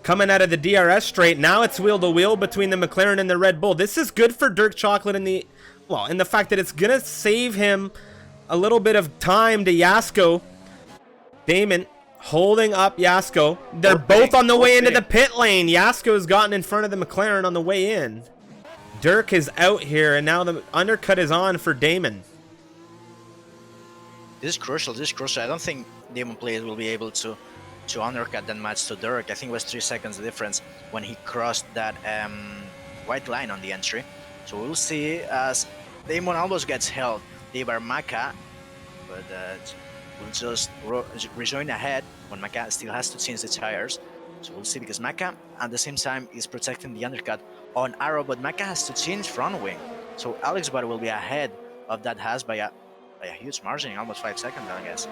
Coming out of the DRS straight. Now it's wheel to wheel between the McLaren and the Red Bull. This is good for Dirk Chocolate in the fact that it's going to save him a little bit of time to Yasko. Damon holding up Yasko. They're both on the way into the pit lane. Yasko's gotten in front of the McLaren on the way in. Dirk is out here, and now the undercut is on for Damon. This is crucial. I don't think Damon players will be able to undercut that match to Dirk. I think it was 3 seconds the difference when he crossed that white line on the entry. So we'll see as Damon almost gets held by Maka, but will just rejoin ahead when Maka still has to change the tires. So we'll see, because Maka at the same time is protecting the undercut on Arrow, but Maka has to change front wing. So Alex Budd will be ahead of that Haas by a huge margin, almost 5 seconds, I guess.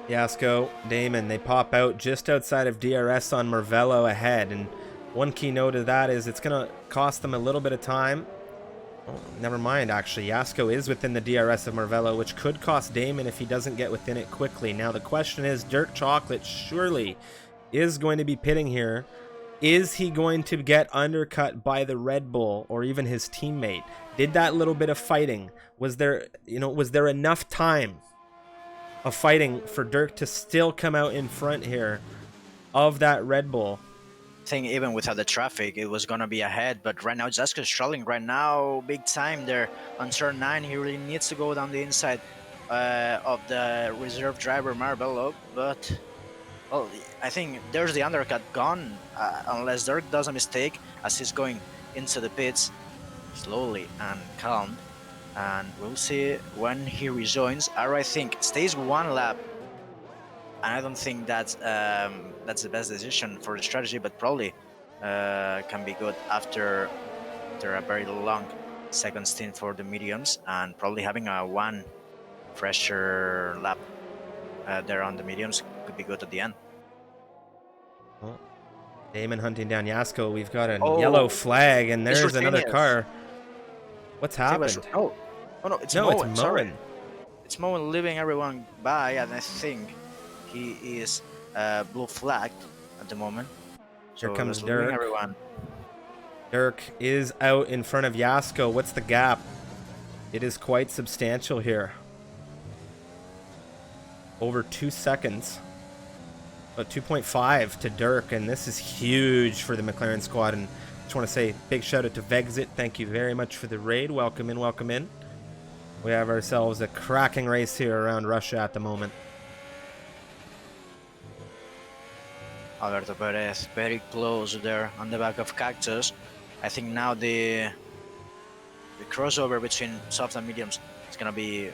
Yasko, Damon, they pop out just outside of DRS on Marvello ahead, and one key note of that is it's going to cost them a little bit of time. Oh, never mind, actually. Yasko is within the DRS of Marvello, which could cost Damon if he doesn't get within it quickly. Now the question is, Dirk Chocolate surely is going to be pitting here. Is he going to get undercut by the Red Bull or even his teammate? Did that little bit of fighting, was there enough time of fighting for Dirk to still come out in front here of that Red Bull? I think even without the traffic, it was going to be ahead, but right now Zasko's struggling right now big time there on turn 9. He really needs to go down the inside of the reserve driver Marvello, but well, I think there's the undercut gone, unless Dirk does a mistake as he's going into the pits slowly and calm. And we'll see when he rejoins. Arrow, I think, stays 1 lap, and I don't think that's the best decision for the strategy, but probably can be good after a very long second stint for the mediums, and probably having a one fresher lap there on the mediums could be good at the end. Well, Damon hunting down Yasko. We've got a yellow Oh, flag, and it's there's another Ruthenius. car. What's I think it was, happened? no, it's No, it's Moen. Sorry, Moen. it's Moen leaving everyone by, and I think he is blue flagged at the moment. So Here comes he was leaving Dirk. everyone. Dirk is out in front of Yasko. What's the gap? It is quite substantial here. Over 2 seconds. About 2.5 to Dirk, and this is huge for the McLaren squad. And I just want to say big shout out to Vexit. Thank you very much for the raid. Welcome in, welcome in. We have ourselves a cracking race here around Russia at the moment. Alberto Perez very close there on the back of Cactus. I think now the crossover between soft and mediums is gonna be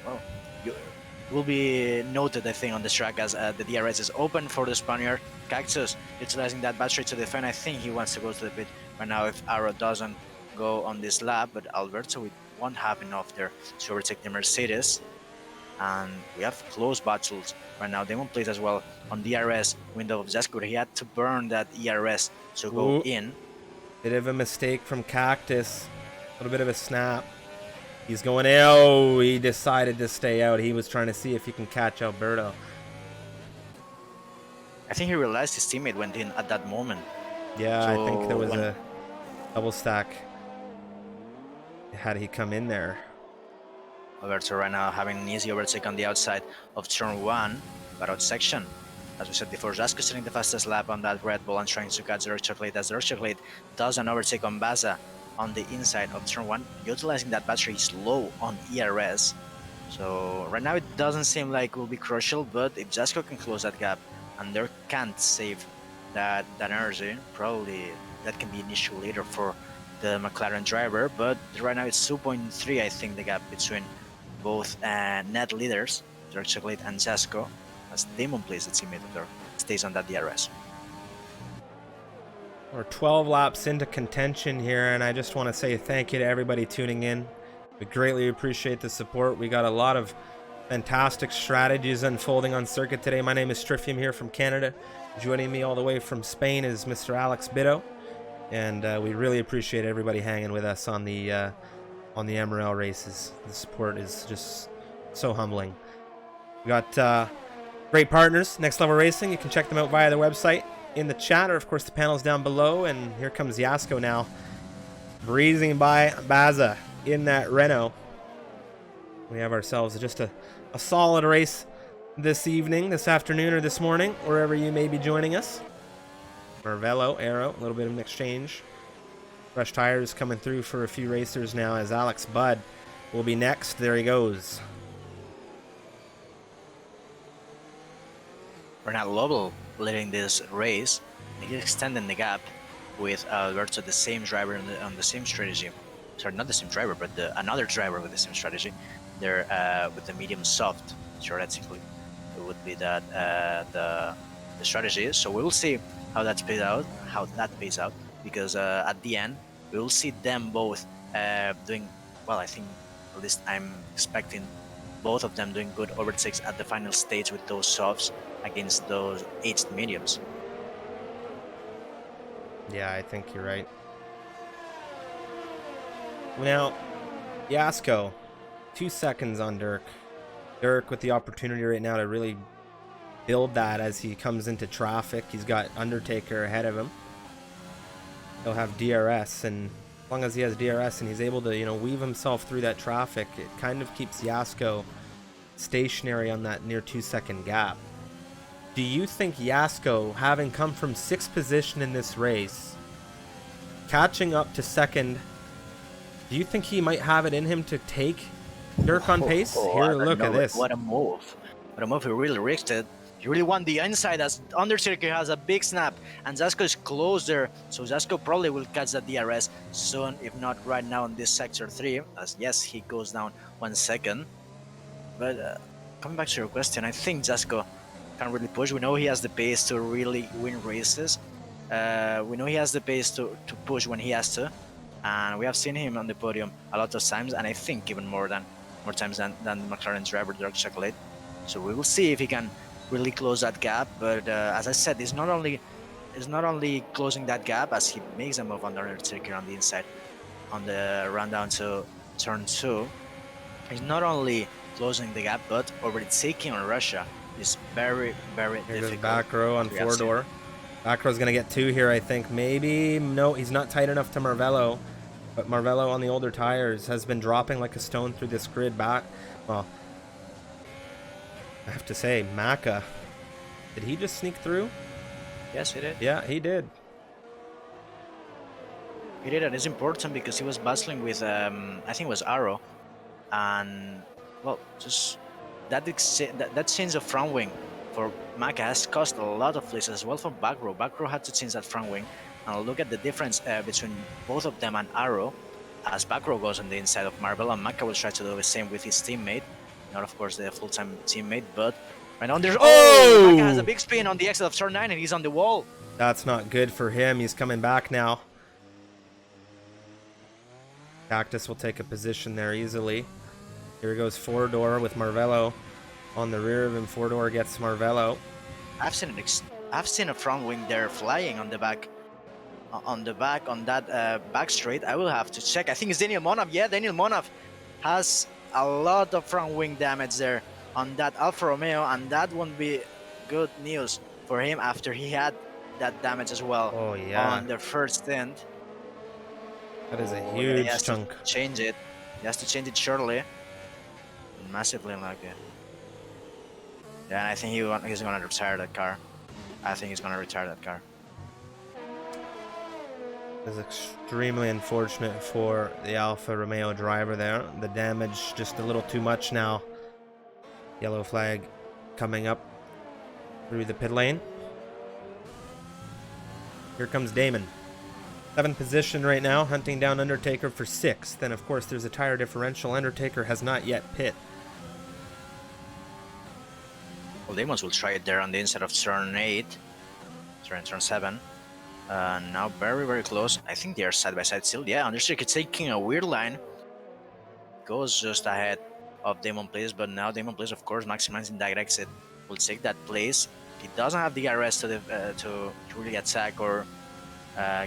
will be noted, I think, on this track, as the DRS is open for the Spaniard. Cactus utilizing that battery to defend. I think he wants to go to the pit right now if Arrow doesn't go on this lap, but Alberto won't have enough there to overtake the Mercedes. And we have close battles right now. Damon plays as well on DRS window of Zesko. He had to burn that ERS to go in. Bit of a mistake from Cactus. A little bit of a snap. He's going, oh, he decided to stay out. He was trying to see if he can catch Alberto. I think he realized his teammate went in at that moment. Yeah, so I think there was a double stack had he come in there. Alberto right now having an easy overtake on the outside of turn 1, but out section. As we said before, Jasko setting the fastest lap on that Red Bull and trying to catch the Rock Chocolate, as the Rock Chocolate does an overtake on Baza on the inside of turn 1, utilizing that battery slow on ERS. So right now it doesn't seem like it will be crucial, but if Jasko can close that gap and Dirk can't save that energy, probably that can be an issue later for the McLaren driver. But right now it's 2.3, I think, the gap between both net leaders, Dirk Chocolate and Jasko, as Damon plays the teammate of Dirk, stays on that DRS. We're 12 laps into contention here, and I just want to say thank you to everybody tuning in. We greatly appreciate the support. We got a lot of fantastic strategies unfolding on circuit today. My name is Strifium here from Canada. Joining me all the way from Spain is Mr. Alex Bitto, and we really appreciate everybody hanging with us on the MRL races. The support is just so humbling. We got great partners, Next Level Racing. You can check them out via their website in the chat, or of course the panels down below. And here comes Yasko now, breezing by Baza in that Renault. We have ourselves just a solid race this evening, this afternoon, or this morning, wherever you may be joining us. Marvello, Arrow, a little bit of an exchange. Fresh tires coming through for a few racers now, as Alex Budd will be next. There he goes. Bernard Lovell leading this race. He's extending the gap with Alberto, the same driver on the same strategy. Sorry, not the same driver, but another driver with the same strategy. They're with the medium soft, theoretically. It would be that the strategy. So we will see how that plays out. Because at the end, we will see them both doing well. I think, at least I'm expecting both of them doing good overtakes at the final stage with those softs against those aged mediums. Yeah, I think you're right. Now, Yasko, 2 seconds on Dirk. Dirk with the opportunity right now to really build that as he comes into traffic. He's got Undertaker ahead of him. He'll have DRS, and as long as he has DRS and he's able to, weave himself through that traffic, it kind of keeps Yasko stationary on that near 2 second gap. Do you think Yasko, having come from 6th position in this race, catching up to 2nd, do you think he might have it in him to take Dirk on pace? Here, look at this. What a move. What a move. He really risked it. He really won the inside, as Undertaker has a big snap and Zasko is close there. So Zasko probably will catch the DRS soon, if not right now in this sector 3. As yes, he goes down 1 second. But coming back to your question, I think Zasko can really push. We know he has the pace to really win races. We know he has the pace to push when he has to. and we have seen him on the podium a lot of times, and I think even more times than McLaren's driver Dark Chocolate. So we will see if he can really close that gap. But as I said, it's not only closing that gap as he makes a move on the Undertaker on the inside on the rundown to turn 2. He's not only closing the gap but overtaking on Russia is very, very Here difficult. goes back row on 4-door. Back row's going to get 2 here, I think. Maybe. No, he's not tight enough to Marvello. But Marvello on the older tires has been dropping like a stone through this grid back. Well, I have to say, Maka. Did he just sneak through? Yes, he did. Yeah, he did. He did, and it's important because he was battling with, I think it was Arrow. And, well, just that change of front wing for Maka has cost a lot of places as well for back row. Back row had to change that front wing. And look at the difference between both of them and Arrow, as back row goes on the inside of Marvel, and Maka will try to do the same with his teammate. Not, of course, the full-time teammate, but right now there's... Oh! Maka has a big spin on the exit of turn 9, and he's on the wall. That's not good for him. He's coming back now. Cactus will take a position there easily. Here goes 4-door with Marvello on the rear of him. 4-door gets Marvello. I've seen a front wing there flying on the back. On that back straight. I will have to check. I think it's Daniel Monav. Yeah, Daniel Monav has a lot of front wing damage there on that Alfa Romeo, and that won't be good news for him after he had that damage as well. Oh, yeah. On the first stint. That is a huge chunk. To change it. He has to change it shortly. Massively unlucky. Yeah, and I think he's gonna retire that car. It's extremely unfortunate for the Alfa Romeo driver there. The damage just a little too much now. Yellow flag coming up through the pit lane. Here comes Damon. 7th position right now, hunting down Undertaker for 6th. Then, of course, there's a tire differential. Undertaker has not yet pit. Well, Demons will try it there on the inside of turn 8. Turn 7. Now very, very close. I think they are side by side still. Yeah, Undertaker taking a weird line. Goes just ahead of Damon Place, but now Damon Place, of course, maximizing that exit, will take that place. He doesn't have the RS to really attack or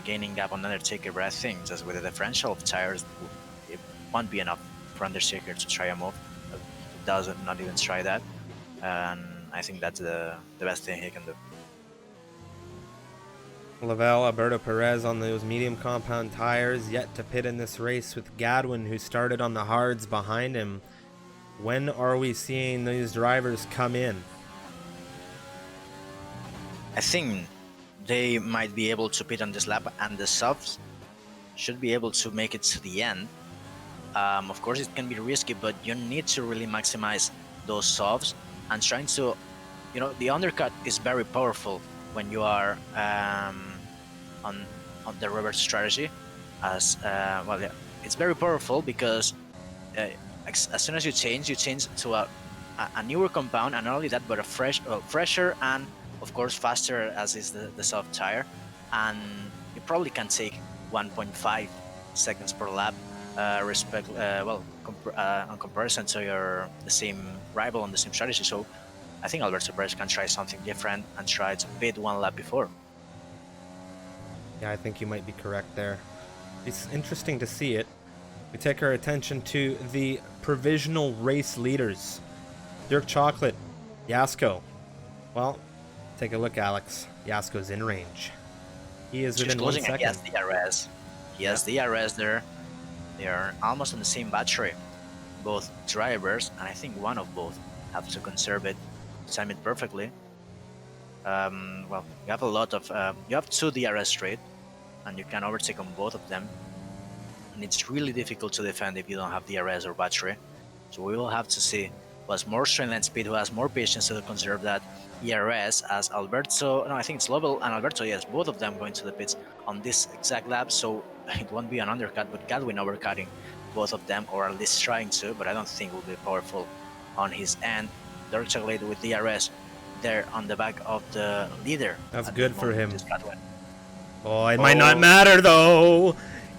gaining gap on Undertaker, but I think just with the differential of tires, it won't be enough for Undertaker to try a move. He doesn't not even try that, and I think that's the best thing he can do. Lavelle, Alberto Perez on those medium compound tires, yet to pit in this race with Gadwin, who started on the hards behind him. When are we seeing these drivers come in? I think they might be able to pit on this lap, and the softs should be able to make it to the end. Of course, it can be risky, but you need to really maximize those softs and trying to, the undercut is very powerful when you are on the reverse strategy. It's very powerful because as soon as you change to a newer compound, and not only that, but a fresher and of course faster as is the soft tire, and you probably can take 1.5 seconds per lap on comparison to the same rival on the same strategy. So I think Alberto Perez can try something different and try to pit one lap before. Yeah, I think you might be correct there. It's interesting to see it. We take our attention to the provisional race leaders. Dirk Chocolate, Yasko. Well, take a look, Alex. Yasko's in range. He is within 1 second. He has DRS. He has DRS there. They are almost on the same battery, both drivers, and I think one of both have to conserve it, time it perfectly. You have a lot of you have 2 DRS straight, and you can overtake on both of them. And it's really difficult to defend if you don't have DRS or battery. So we will have to see who has more straight line speed, who has more patience to conserve that ERS, as Alberto, no, I think it's Lovell and Alberto, yes, both of them going to the pits on this exact lap, so it won't be an undercut, but Gadwin overcutting both of them, or at least trying to, but I don't think will be powerful on his end. Dark Chocolate with DRS there on the back of the leader. That's good for him. Oh, it might not matter though.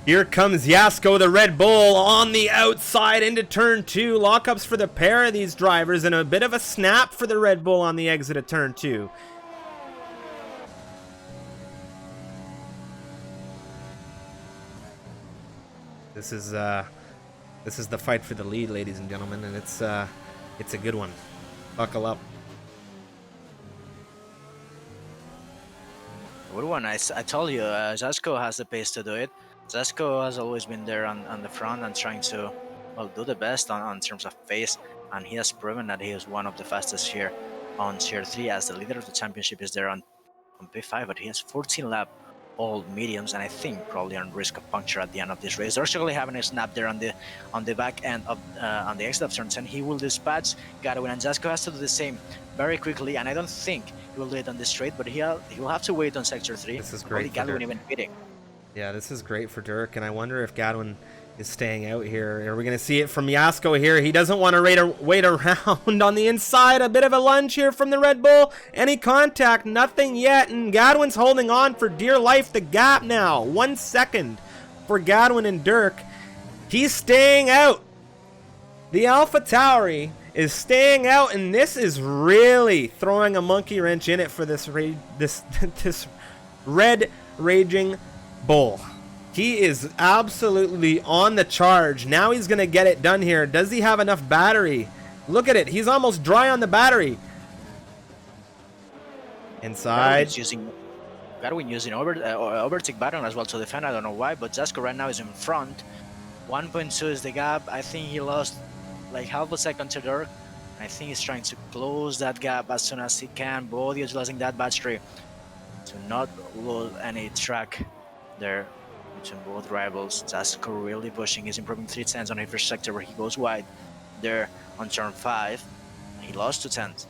Here comes Yasko, the Red Bull, on the outside into turn 2. Lockups for the pair of these drivers, and a bit of a snap for the Red Bull on the exit of turn 2. This is the fight for the lead, ladies and gentlemen, and it's a good one. Buckle up. Good one. I told you, Zasko has the pace to do it. Zasko has always been there on the front and trying to, well, do the best on terms of pace, and he has proven that he is one of the fastest here on Tier 3 as the leader of the championship is there on P5, but he has 14 lap all mediums, and I think probably on risk of puncture at the end of this race. They're actually having a snap there on the back end of on the exit of turn 10. He will dispatch Gadwin, and Zasko has to do the same very quickly, and I don't think he will do it on the straight, but he will have to wait on sector 3. This is great. Gadwin even pitting. Yeah, this is great for Dirk, and I wonder if Gadwin is staying out here. Are we going to see it from Yasko here? He doesn't want to wait around on the inside. A bit of a lunge here from the Red Bull. Any contact? Nothing yet, and Gadwin's holding on for dear life. The gap now, 1 second for Gadwin and Dirk. He's staying out. The AlphaTauri is staying out, and this is really throwing a monkey wrench in it for this red raging Bull. He is absolutely on the charge. Now he's going to get it done here. Does he have enough battery? Look at it. He's almost dry on the battery. Inside. Gadwin using overtake button as well to defend. I don't know why, but Zasko right now is in front. 1.2 is the gap. I think he lost like half a second to Dirk. I think he's trying to close that gap as soon as he can, both utilizing that battery to not lose any track there between both rivals. Zasko really pushing. He's improving 3 tenths on the first sector where he goes wide there on turn 5. He lost 2 tenths.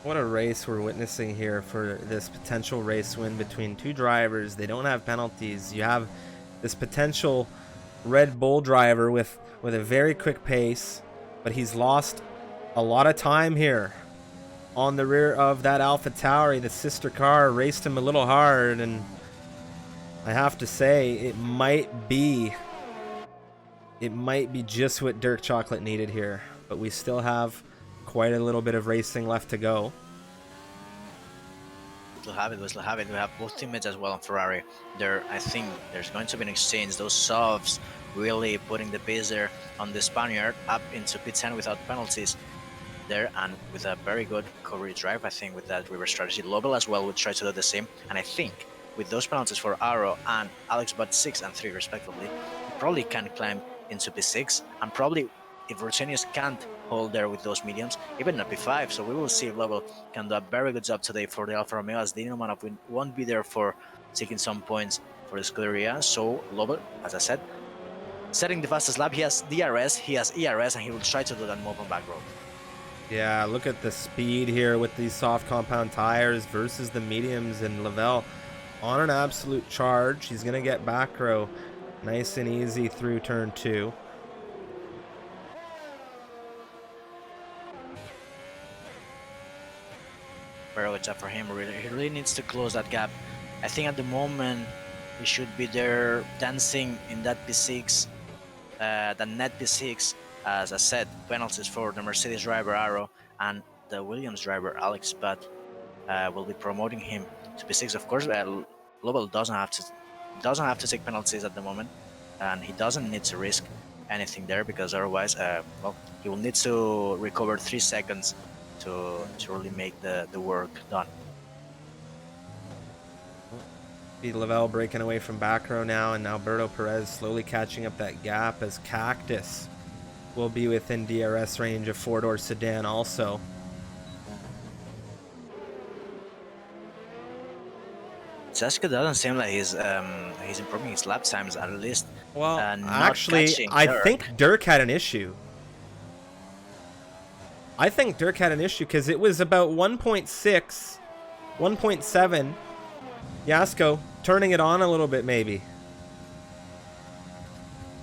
What a race we're witnessing here for this potential race win between two drivers. They don't have penalties. You have this potential Red Bull driver with a very quick pace, but he's lost a lot of time here on the rear of that AlphaTauri. The sister car raced him a little hard, and I have to say it might be just what Dirk Chocolate needed here, but we still have quite a little bit of racing left to go. We still have it. We have both teammates as well on Ferrari. I think there's going to be an exchange. Those softs really putting the pace there on the Spaniard up into P10 without penalties there, and with a very good recovery drive. I think with that reverse strategy, Lobel as well would try to do the same, and I think with those penalties for Aro and Alex Butt 6 and 3 respectively, he probably can climb into P6, and probably if Rotenius can't hold there with those mediums, even a P5. So we will see if Lobel can do a very good job today for the Alfa Romeo, as Dino Manov won't be there for taking some points for the Scuderia. So Lobel, as I said, setting the fastest lap. He has DRS, he has ERS, and he will try to do that move on back road. Yeah, look at the speed here with these soft compound tires versus the mediums, and Lavelle on an absolute charge. He's going to get back row nice and easy through turn 2. Very good job for him. He really needs to close that gap. I think at the moment he should be there dancing in that P6, the net P6. As I said, penalties for the Mercedes driver Aro and the Williams driver Alex Butt will be promoting him to P6. Of course, Lobel doesn't have to take penalties at the moment, and he doesn't need to risk anything there, because otherwise, well, he will need to recover 3 seconds to really make the work done. Lavelle breaking away from back row now, and Alberto Perez slowly catching up that gap, as Cactus will be within DRS range of 4-door sedan also. Zasko doesn't seem like he's improving his lap times, at least. Well, actually, I think Dirk had an issue. I think Dirk had an issue because it was about 1.6, 1.7. Yasko turning it on a little bit, maybe.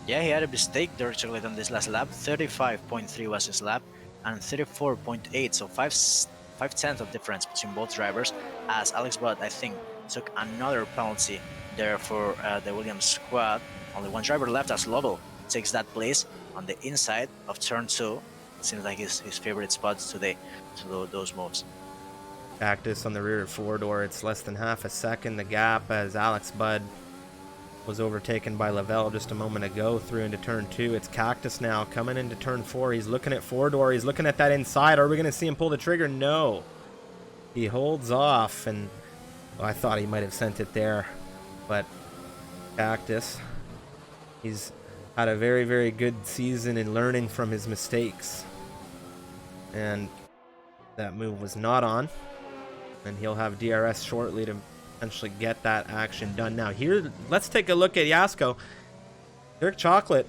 Yeah, he had a mistake, Dirk Chocolate, on this last lap. 35.3 was his lap, and 34.8, so 5/10 of difference between both drivers, as Alex Butt, I think, took another penalty there for the Williams squad. Only one driver left as Lobo takes that place on the inside of turn 2. It seems like his favorite spots today to do those moves. Cactus on the rear 4-door. It's less than half a second. The gap as Alex Budd was overtaken by Lavelle just a moment ago through into turn 2. It's Cactus now coming into turn 4. He's looking at 4-door. He's looking at that inside. Are we going to see him pull the trigger? No. He holds off, and well, I thought he might have sent it there, but Cactus, he's had a very, very good season in learning from his mistakes, and that move was not on, and he'll have DRS shortly to potentially get that action done. Now here, let's take a look at Yasko. Dirk Chocolate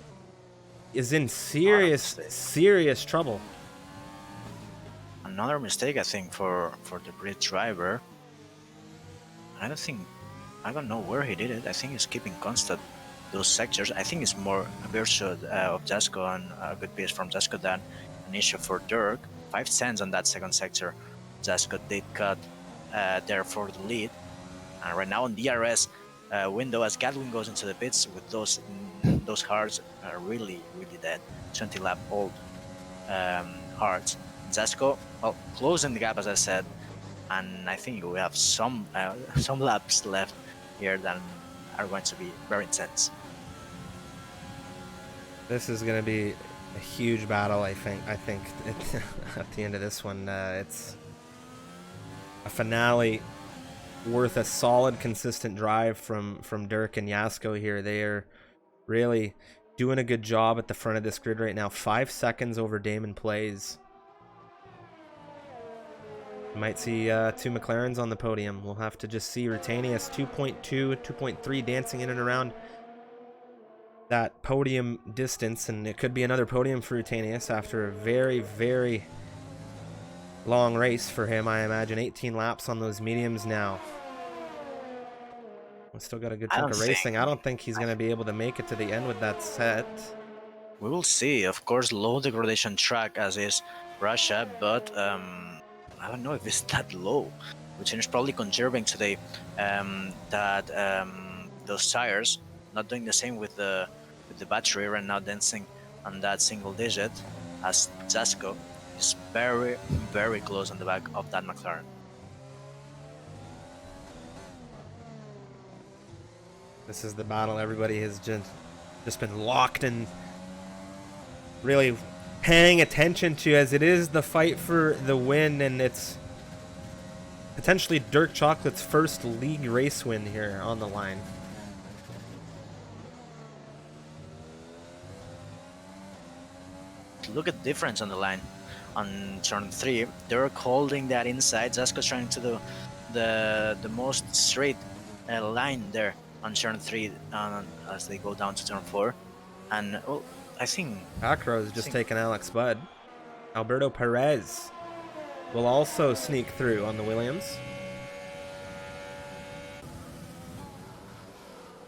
is in serious trouble. Another mistake, I think, for the Brit driver. I don't know where he did it. I think he's keeping constant those sectors. I think it's more a virtue of Jasko and a good pace from Jasko than an issue for Dirk. 5 cents on that second sector. Jasko did cut there for the lead. And right now on DRS window, as Gatwin goes into the pits with those hards are really dead. 20 lap old hards. Jasko, well, closing the gap as I said, and I think we have some laps left here that are going to be very intense. This is going to be a huge battle, I think. At the end of this one, it's a finale worth a solid, consistent drive from Dirk and Yasko here. They are really doing a good job at the front of this grid right now. 5 seconds over Damon Plays. You might see 2 McLarens on the podium. We'll have to just see. Rutanius 2.2, 2.3 dancing in and around that podium distance, and it could be another podium for Rutanius after a very, very long race for him. I imagine 18 laps on those mediums now. We've still got a good chunk of racing. I don't think he's going to be able to make it to the end with that set. We will see. Of course, low degradation track as is Russia, but I don't know if it's that low, which is probably conserving today those tires, not doing the same with the battery right now, dancing on that single digit as Jasko is very, very close on the back of that McLaren. This is the battle everybody has just been locked and really paying attention to, as it is the fight for the win, and it's potentially Dirk Chocolate's first league race win here on the line. Look at the difference on the line. On turn 3, Dirk holding that inside. Jasko trying to do the most straight line there on turn 3 as they go down to turn 4. And well, I think Acro is just taking Alex Budd. Alberto Perez will also sneak through on the Williams.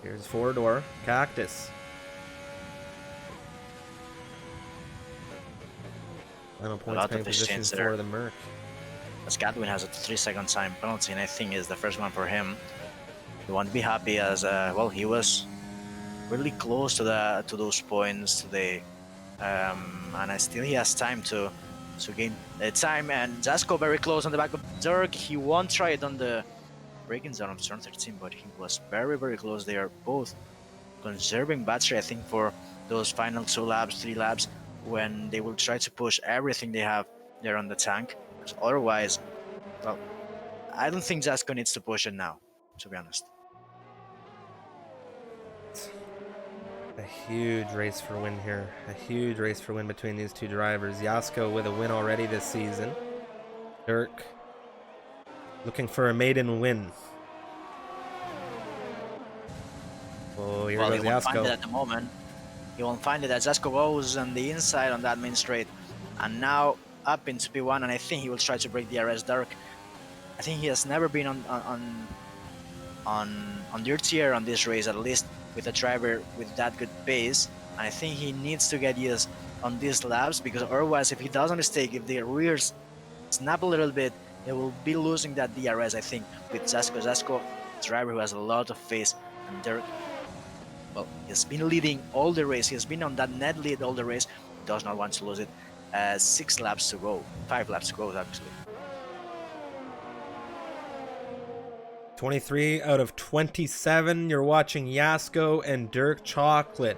Here's 4-door Cactus. Final points paying positions for the Merc. As Gatwin has a 3-second time penalty, and I think is the first one for him. He won't be happy as well. He was really close to those points today, and still he has time to gain time. And Jasko very close on the back of Dirk. He won't try it on the braking zone of turn 13, but he was very, very close. They are both conserving battery, I think, for those final 2 laps, 3 laps, when they will try to push everything they have there on the tank. Because otherwise, well, I don't think Jasko needs to push it now, to be honest. A huge race for win here. A huge race for win between these two drivers. Yasko with a win already this season. Dirk looking for a maiden win. Oh, here goes He won't find it Yasko. at the moment. He won't find it as Jasko goes on the inside on that main straight. And now up into P1, and I think he will try to break the DRS. Dirk, I think he has never been on dirtier on this race, at least with a driver with that good pace. And I think he needs to get used on these laps, because otherwise, if he does a mistake, if the rears snap a little bit, he will be losing that DRS, I think, with Jasko. Jasko, driver who has a lot of pace And Dirk, well, he's been leading all the race. He's been on that net lead all the race. Does not want to lose it. 6 laps to go. 5 laps to go, actually. 23 out of 27. You're watching Yasko and Dirk Chocolate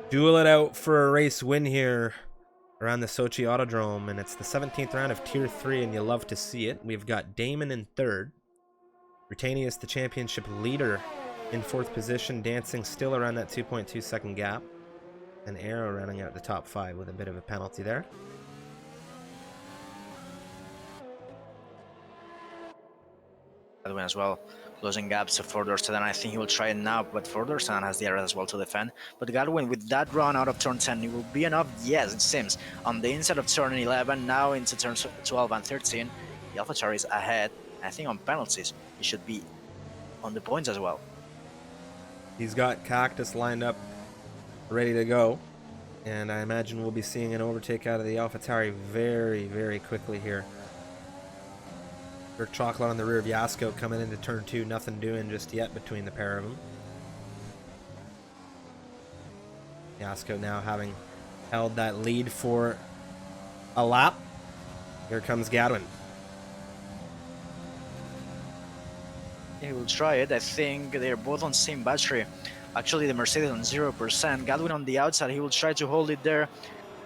duel it out for a race win here around the Sochi Autodrom, and it's the 17th round of Tier 3, and you love to see it. We've got Damon in 3rd. Britannius, the championship leader, in 4th position, dancing still around that 2.2 second gap. And Arrow running out the top 5 with a bit of a penalty there. That one as well, closing gaps to Fordorsen. I think he will try it now, but Fordorsen has the area as well to defend. But Godwin, with that run out of turn 10, it will be enough. Yes, it seems. On the inside of turn 11, now into turns 12 and 13, the AlphaTauri is ahead. I think on penalties, he should be on the points as well. He's got Cactus lined up, ready to go. And I imagine we'll be seeing an overtake out of the AlphaTauri very, very quickly here. Dirk Chocolate on the rear of Yasko coming into turn 2. Nothing doing just yet between the pair of them. Yasko now having held that lead for a lap. Here comes Gadwin. He will try it. I think they're both on same battery. Actually, the Mercedes on 0%. Godwin on the outside. He will try to hold it there.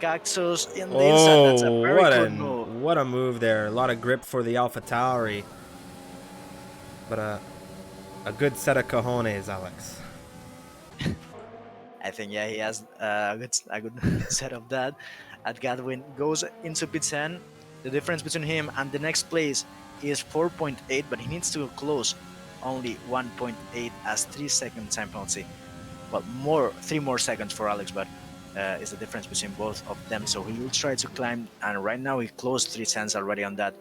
Cactus in the inside. That's a very good move. What a move there. A lot of grip for the AlphaTauri. But a good set of cojones, Alex. I think, yeah, he has a good set of that. At Godwin goes into P10. The difference between him and the next place is 4.8, but he needs to close only 1.8 as 3-second time penalty. Well, 3 more seconds for Alex, but is the difference between both of them. So he will try to climb, and right now he closed 3 cents already on that.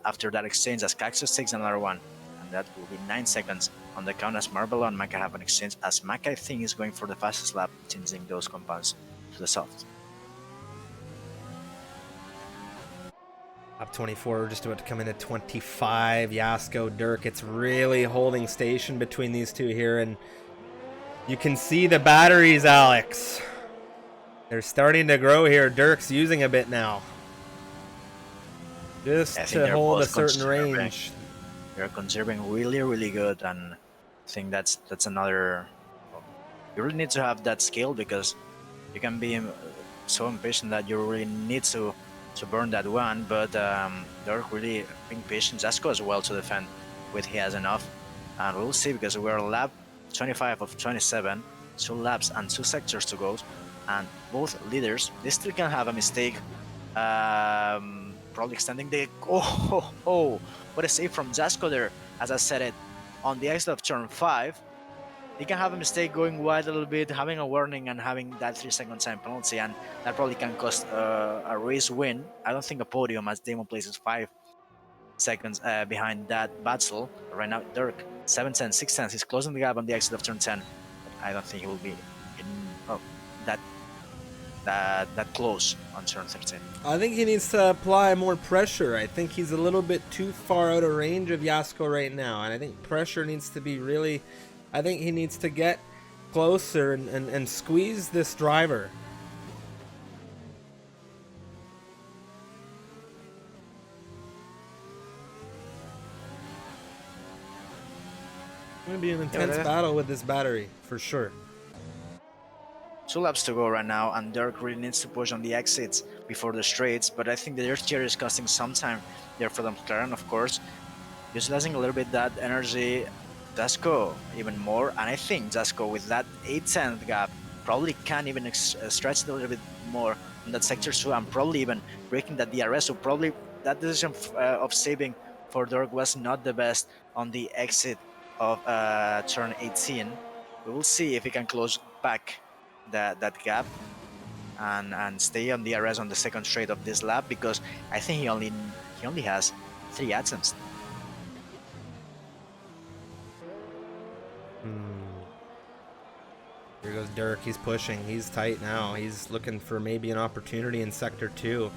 After that exchange, as Cactus takes another one, and that will be 9 seconds on the count as Marble and Maka have an exchange. As Maka, I think, is going for the fastest lap, changing those compounds to the soft. Up 24, we're just about to come into 25. Yasko, Dirk, it's really holding station between these two here, and you can see the batteries, Alex. They're starting to grow here. Dirk's using a bit now. Just to hold a certain range. They're conserving really, really good, and I think that's another... You really need to have that skill, because you can be so impatient that you really need to burn that one, but they're really being patient. Zasko as well to defend with he has enough, and we'll see, because we're lap 25 of 27, 2 laps and 2 sectors to go, and both leaders, they still can have a mistake, probably extending the... Oh, what a save from Zasko there. As I said it, on the exit of turn 5, he can have a mistake going wide a little bit, having a warning and having that 3-second time penalty, and that probably can cost a race win. I don't think a podium, as Damon places 5 seconds behind that battle. Right now, Dirk, 7 tenths, 6 tenths, he's closing the gap on the exit of turn 10. But I don't think he will be that close on turn 13. I think he needs to apply more pressure. I think he's a little bit too far out of range of Yasko right now, and I think pressure needs to be really... I think he needs to get closer and squeeze this driver. It's going to be an intense battle with this battery, for sure. 2 laps to go right now, and Dirk really needs to push on the exits before the straights, but I think the dirt tier is costing some time there for the McLaren, of course. Utilizing a little bit that energy, Zasko even more, and I think Zasko with that 8-tenth gap probably can even stretch it a little bit more on that sector 2, and probably even breaking that DRS. So probably that decision of saving for Dirk was not the best on the exit of turn 18. We will see if he can close back that gap and stay on DRS on the second straight of this lap, because I think he only has 3 attempts. Here goes Dirk. He's pushing. He's tight now. He's looking for maybe an opportunity in sector 2.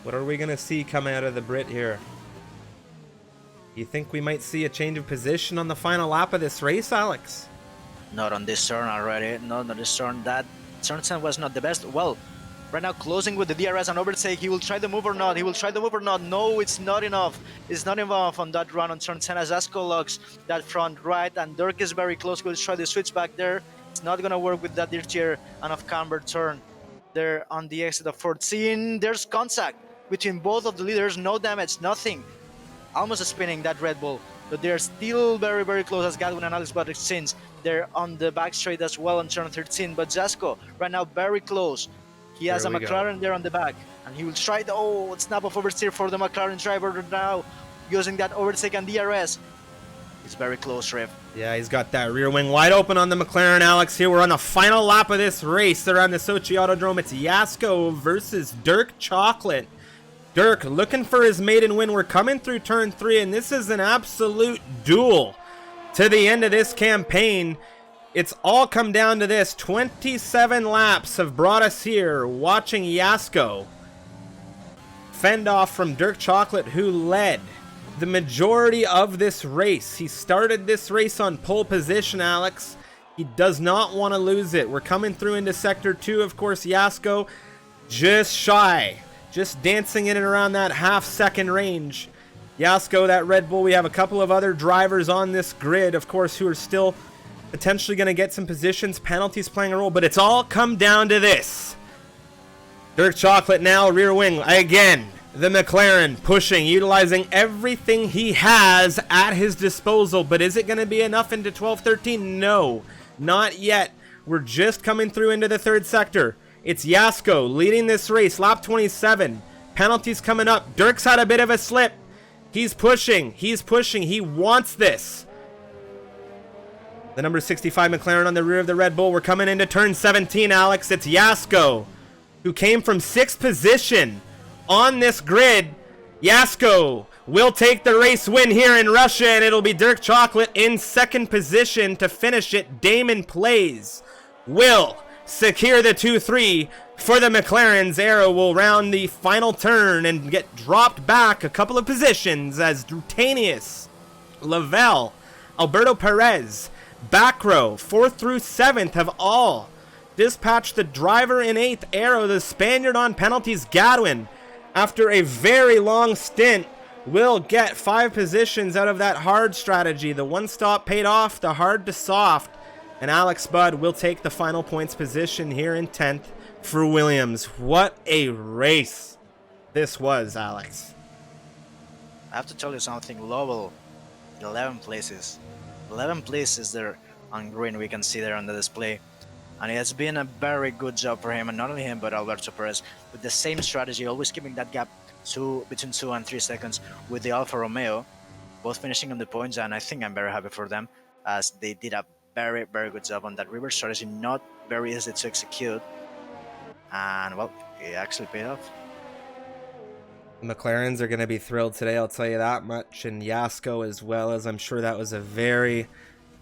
What are we going to see come out of the Brit here? You think we might see a change of position on the final lap of this race, Alex? Not on this turn already. Not on this turn. That turn 10 was not the best. Well, right now closing with the DRS and overtake. He will try the move or not. He will try the move or not. No, it's not enough. It's not enough on that run on turn 10 as Asko locks that front right. And Dirk is very close. We'll try the switch back there. It's not going to work with that dirtier and off camber turn. There on the exit of 14. There's contact between both of the leaders. No damage, nothing. Almost spinning that Red Bull, but they're still very, very close as Gadwin and Alex Bud exchange. They're on the back straight as well on turn 13, but Jasko right now very close. He has a McLaren there on the back, and he will try the snap of oversteer for the McLaren driver now, using that overtake and DRS. It's very close, Riv. Yeah, he's got that rear wing wide open on the McLaren, Alex. Here we're on the final lap of this race around the Sochi Autodrome. It's Jasko versus Dirk Chocolate. Dirk looking for his maiden win. We're coming through turn 3, and this is an absolute duel to the end of this campaign. It's all come down to this. 27 laps have brought us here watching Jasko fend off from Dirk Chocolate, who led the majority of this race. He started this race on pole position, Alex. He does not want to lose it. We're coming through into sector 2. Of course, Jasko just shy. Just dancing in and around that half-second range. Jasko, that Red Bull. We have a couple of other drivers on this grid, of course, who are still potentially going to get some positions. Penalties playing a role, but it's all come down to this. Dirk Chocolate now, rear wing. Again, the McLaren pushing, utilizing everything he has at his disposal. But is it going to be enough into 12-13? No, not yet. We're just coming through into the third sector. It's Jasko leading this race, lap 27. Penalties coming up. Dirk's had a bit of a slip. He's pushing. He wants this. The number 65 McLaren on the rear of the Red Bull. We're coming into turn 17, Alex. It's Jasko, who came from 6th position on this grid. Jasko will take the race win here in Russia, and it'll be Dirk Chocolate in 2nd position to finish it. Damon Plays will secure the 2-3 for the McLaren's. Arrow will round the final turn and get dropped back a couple of positions as Drutanius, Lavelle, Alberto Perez, back row, 4th through 7th have all dispatched the driver in 8th. Arrow, the Spaniard on penalties. Gadwin, after a very long stint, will get 5 positions out of that hard strategy. The one stop paid off, the hard to soft. And Alex Budd will take the final points position here in 10th for Williams. What a race this was, Alex. I have to tell you something. Lovell, 11 places. 11 places there on green, we can see there on the display. And it has been a very good job for him, and not only him, but Alberto Perez, with the same strategy, always keeping that gap between 2 and 3 seconds with the Alfa Romeo, both finishing on the points, and I think I'm very happy for them, as they did a very, very good job on that reverse strategy. Not very easy to execute, and well, it actually paid off. The McLarens are going to be thrilled today, I'll tell you that much, and Jasko as well, as I'm sure that was a very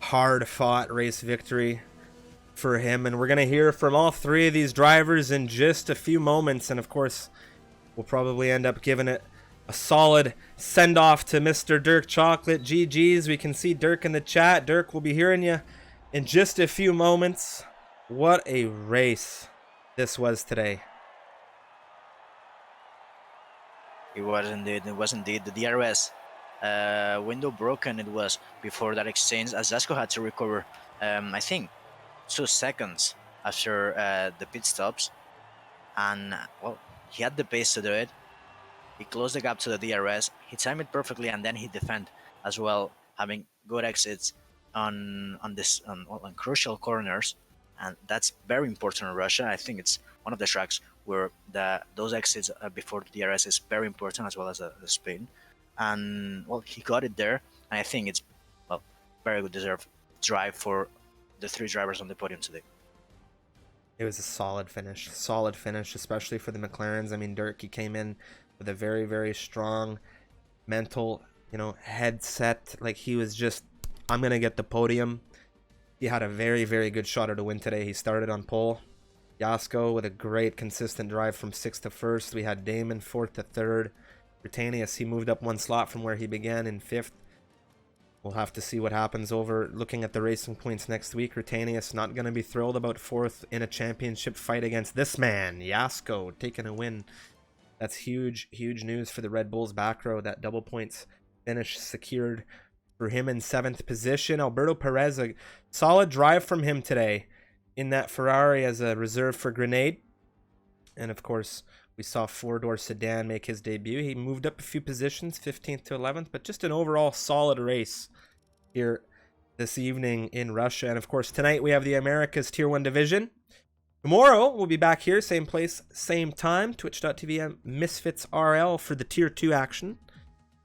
hard-fought race victory for him. And we're going to hear from all 3 of these drivers in just a few moments, and of course, we'll probably end up giving it a solid send-off to Mr. Dirk Chocolate. GG's, we can see Dirk in the chat. Dirk, we'll be hearing you in just a few moments. What a race this was today. It was indeed. The DRS window broken, it was before that exchange, as Jasko had to recover, I think, 2 seconds after the pit stops. And, well, he had the pace to do it. He closed the gap to the DRS. He timed it perfectly, and then he defended as well, having good exits on crucial corners. And that's very important in Russia. I think it's one of the tracks where those exits before the DRS is very important, as well as the spin. And, well, he got it there. And I think it's, well, very good deserved drive for the 3 drivers on the podium today. It was a solid finish, especially for the McLarens. I mean, Dirk, he came in with a very, very strong mental, headset. Like, he was just, I'm going to get the podium. He had a very, very good shot at a win today. He started on pole. Yasko with a great consistent drive from 6th to 1st. We had Damon 4th to 3rd. Britannius, he moved up 1 slot from where he began in 5th. We'll have to see what happens over looking at the racing points next week. Britannius not going to be thrilled about 4th in a championship fight against this man, Yasko, taking a win. That's huge, huge news for the Red Bulls back row. That double points finish secured for him in 7th position. Alberto Perez, a solid drive from him today in that Ferrari as a reserve for Grenade. And of course, we saw 4-door sedan make his debut. He moved up a few positions, 15th to 11th, but just an overall solid race here this evening in Russia. And of course, tonight we have the Americas Tier 1 division. Tomorrow, we'll be back here, same place, same time, twitch.tv Misfits RL for the Tier 2 action.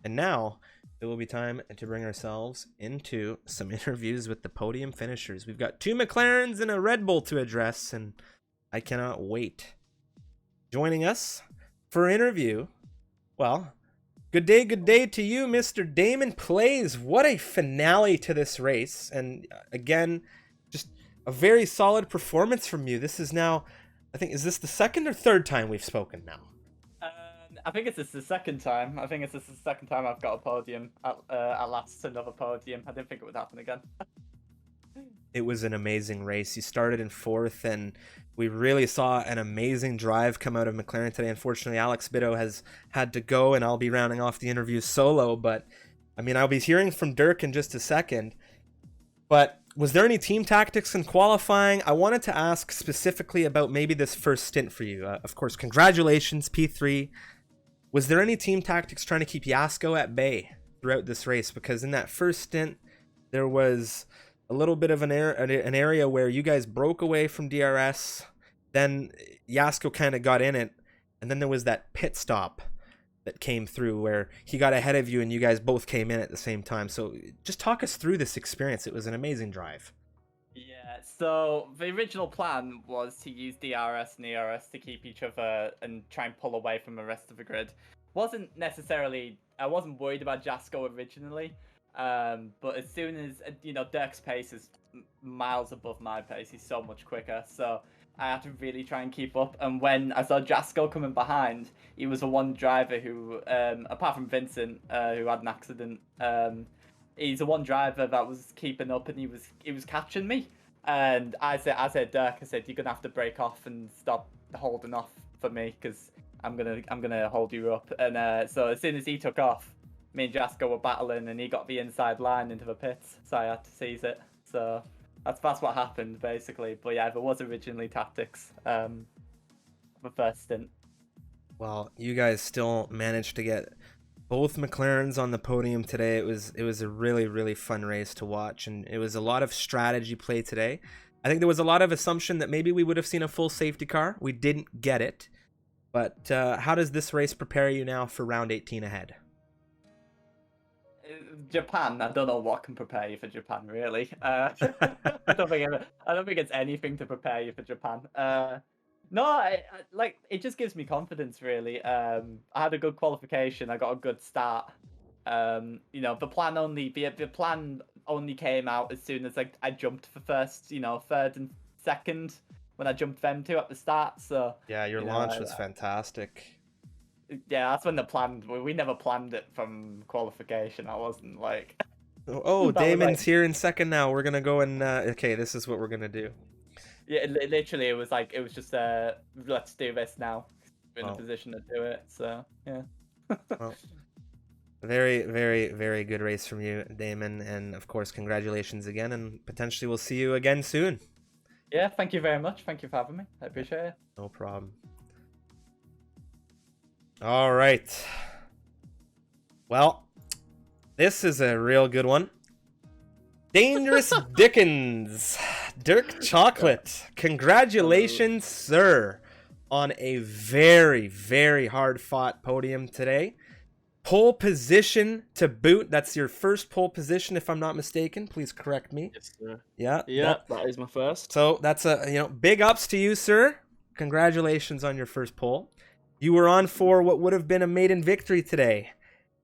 And now, it will be time to bring ourselves into some interviews with the podium finishers. We've got 2 McLarens and a Red Bull to address, and I cannot wait. Joining us for an interview, well, good day to you, Mr. Damon Plays. What a finale to this race. And again, just a very solid performance from you. This is now, I think, is this the 2nd or 3rd time we've spoken now? I think it's the 2nd time. I think it's the 2nd time I've got a podium. At last, another podium. I didn't think it would happen again. It was an amazing race. You started in 4th, and we really saw an amazing drive come out of McLaren today. Unfortunately, Alex Bitto has had to go, and I'll be rounding off the interview solo. But, I mean, I'll be hearing from Dirk in just a second. But was there any team tactics in qualifying? I wanted to ask specifically about maybe this first stint for you. Of course, congratulations, P3. Was there any team tactics trying to keep Yasko at bay throughout this race? Because in that first stint, there was a little bit of an area where you guys broke away from DRS. Then Yasko kind of got in it. And then there was that pit stop that came through where he got ahead of you and you guys both came in at the same time. So just talk us through this experience. It was an amazing drive. Yeah, so the original plan was to use DRS and ERS to keep each other and try and pull away from the rest of the grid. I wasn't worried about Jasko originally, but as soon as, Dirk's pace is miles above my pace, he's so much quicker, so I had to really try and keep up. And when I saw Jasko coming behind, he was the one driver who, apart from Vincent, who had an accident, he's the one driver that was keeping up, and he was catching me. And I said, Dirk, you're gonna have to break off and stop holding off for me, because I'm gonna hold you up. And so as soon as he took off, me and Jasko were battling, and he got the inside line into the pits, so I had to seize it. So that's what happened basically. But yeah, there was originally tactics the first stint. Well, you guys still managed to get both McLarens on the podium today. It was a really, really fun race to watch, and it was a lot of strategy play today. I think there was a lot of assumption that maybe we would have seen a full safety car. We didn't get it. But how does this race prepare you now for round 18 ahead? Japan, I don't know what can prepare you for Japan, really. I don't think it's anything to prepare you for Japan. No, it just gives me confidence, really. I had a good qualification. I got a good start. The plan only came out as soon as I jumped for first, 3rd and 2nd when I jumped them 2 at the start. So yeah, your launch was fantastic. Yeah, that's when we never planned it from qualification. I wasn't like, oh, Damon's here in 2nd now. We're gonna go and okay, this is what we're gonna do. Yeah, literally, it was just let's do this now. We're in a position to do it, so yeah. Well, very, very, very good race from you, Damon, and of course, congratulations again, and potentially we'll see you again soon. Yeah, thank you very much. Thank you for having me. I appreciate it. No problem. All right. Well, this is a real good one. Dangerous Dickens, Dirk Chocolate. Congratulations, sir, on a very, very hard fought podium today. Pole position to boot. That's your first pole position, if I'm not mistaken. Please correct me. Yes, sir. Yeah. Yeah, that is my first. So that's big ups to you, sir. Congratulations on your first pole. You were on for what would have been a maiden victory today,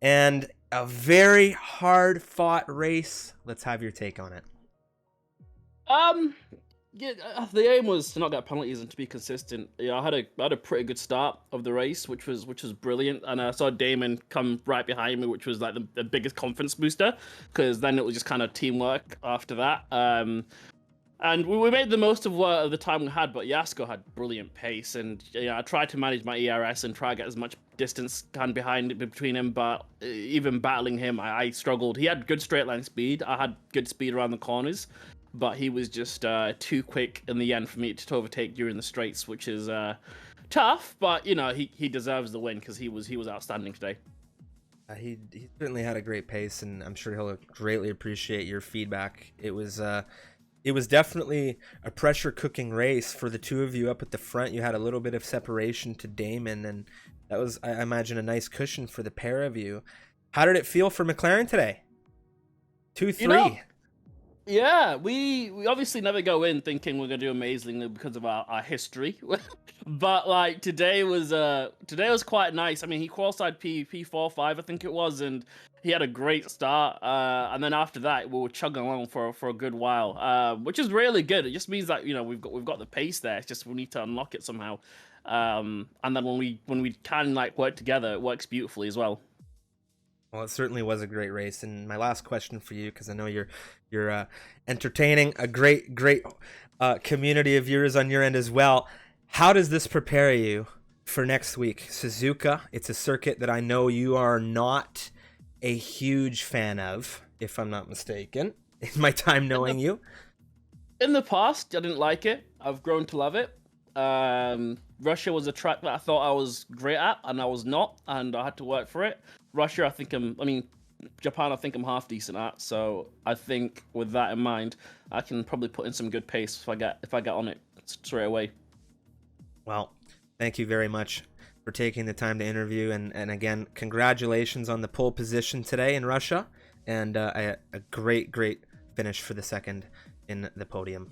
and a very hard fought race. Let's have your take on it. Yeah, the aim was to not get penalties and to be consistent. Yeah, I had a pretty good start of the race, which was brilliant, and I saw Damon come right behind me, which was like the biggest confidence booster, because then it was just kind of teamwork after that. And we made the most of the time we had, but Yasko had brilliant pace, and I tried to manage my ERS and try to get as much distance behind between him, but even battling him, I struggled. He had good straight line speed. I had good speed around the corners, but he was just too quick in the end for me to overtake during the straights, which is tough. But he deserves the win because he was outstanding today. He certainly had a great pace, and I'm sure he'll greatly appreciate your feedback. It was definitely a pressure cooking race for the two of you up at the front. You had a little bit of separation to Damon, and that was, I imagine, a nice cushion for the pair of you. How did it feel for McLaren today? 2-3. Yeah, we obviously never go in thinking we're gonna do amazingly because of our history, but like today was quite nice. I mean, he qualified P4-5, I think it was, and he had a great start. And then after that, we were chugging along for a good while, which is really good. It just means that we've got the pace there. It's just we need to unlock it somehow. And then when we can like work together, it works beautifully as well. Well, it certainly was a great race. And my last question for you, because I know you're entertaining a great community of viewers on your end as well. How does this prepare you for next week? Suzuka, it's a circuit that I know you are not a huge fan of, if I'm not mistaken, in my time knowing you. In the past, I didn't like it. I've grown to love it. Russia was a track that I thought I was great at, and I was not, and I had to work for it. Russia, Japan, I think I'm half decent at. So I think with that in mind, I can probably put in some good pace if I get on it straight away. Well, thank you very much for taking the time to interview, and again, congratulations on the pole position today in Russia, and a great finish for the second in the podium.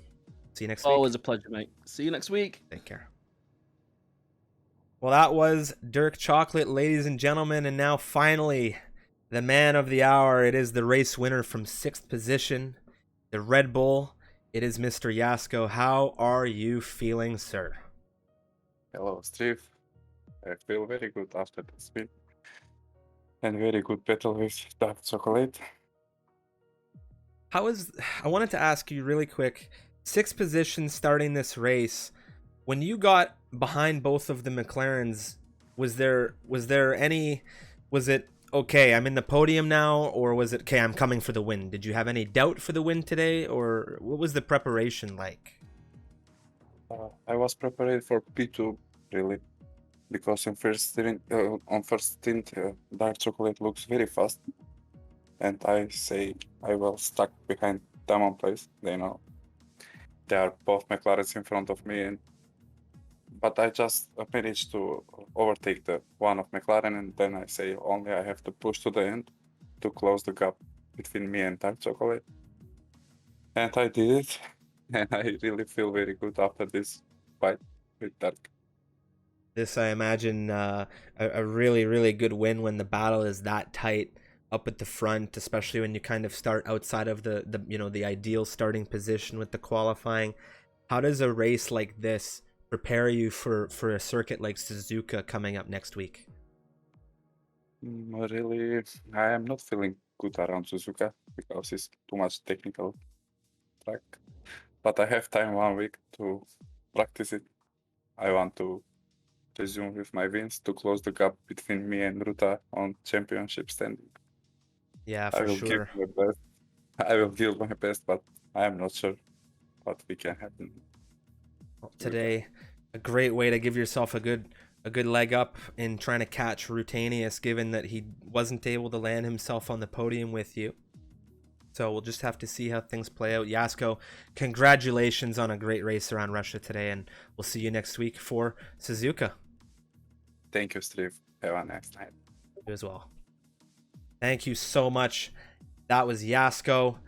See you next week. Always a pleasure, mate. See you next week. Take care. Well, that was Dirk Chocolate, ladies and gentlemen, and now finally, the man of the hour. It is the race winner from 6th position, the Red Bull. It is Mr. Yasko. How are you feeling, sir? Hello, Steve. I feel very good after the spin. And very good battle with dark chocolate. I wanted to ask you really quick, 6th position starting this race. When you got behind both of the McLarens, was it okay, I'm in the podium now, or was it okay, I'm coming for the win? Did you have any doubt for the win today, or what was the preparation like? I was prepared for P2 really, because on first stint, dark chocolate looks very fast, and I say I will stuck behind them on place. They know they are both McLarens in front of me, but I just managed to overtake the one of McLaren, and then I say only I have to push to the end to close the gap between me and dark chocolate, and I did it. And I really feel very good after this fight with Dark. This, I imagine, a really good win when the battle is that tight up at the front, especially when you kind of start outside of the ideal starting position with the qualifying. How does a race like this prepare you for a circuit like Suzuka coming up next week? Really, I am not feeling good around Suzuka because it's too much technical track. But I have time 1 week to practice it. I want to resume with my wins to close the gap between me and Ruta on championship standing. Yeah, for sure. I will give my best, but I am not sure what we can happen. Today, a great way to give yourself a good leg up in trying to catch Rutanius, given that he wasn't able to land himself on the podium with you. So we'll just have to see how things play out. Yasko, congratulations on a great race around Russia today, and we'll see you next week for Suzuka. Thank you, Steve. Have a nice night. You as well. Thank you so much. That was Yasko,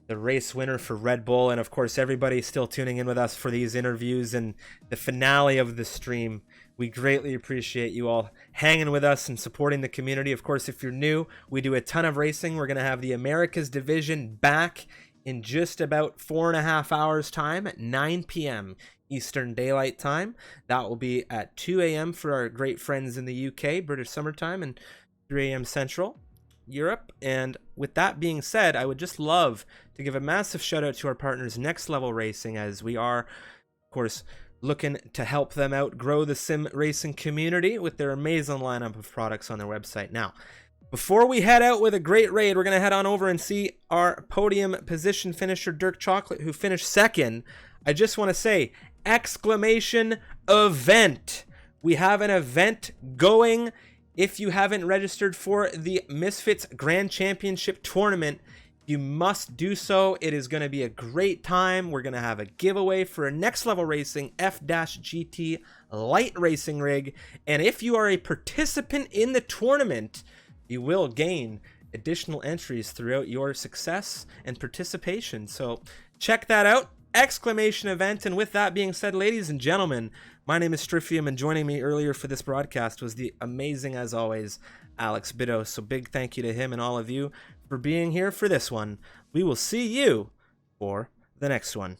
the race winner for Red Bull, and of course everybody still tuning in with us for these interviews and the finale of the stream. We greatly appreciate you all hanging with us and supporting the community. Of course, if you're new, we do a ton of racing. We're going to have the Americas division back in just about 4.5 hours time at 9 p.m. Eastern Daylight Time. That will be at 2 a.m. for our great friends in the UK, British Summertime, and 3 a.m. Central Europe. And with that being said, I would just love to give a massive shout out to our partners Next Level Racing, as we are, of course, looking to help them out grow the sim racing community with their amazing lineup of products on their website. Now, before we head out with a great raid, we're going to head on over and see our podium position finisher, Dirk Chocolate, who finished second. I just want to say, exclamation event. We have an event going. If you haven't registered for the Misfits Grand Championship Tournament, you must do so. It is going to be a great time. We're going to have a giveaway for a Next Level Racing F-GT light racing rig. And if you are a participant in the tournament, you will gain additional entries throughout your success and participation. So check that out. Exclamation event. And with that being said, ladies and gentlemen, my name is Stryfium, and joining me earlier for this broadcast was the amazing, as always, Alex Biddo. So big thank you to him and all of you for being here for this one. We will see you for the next one.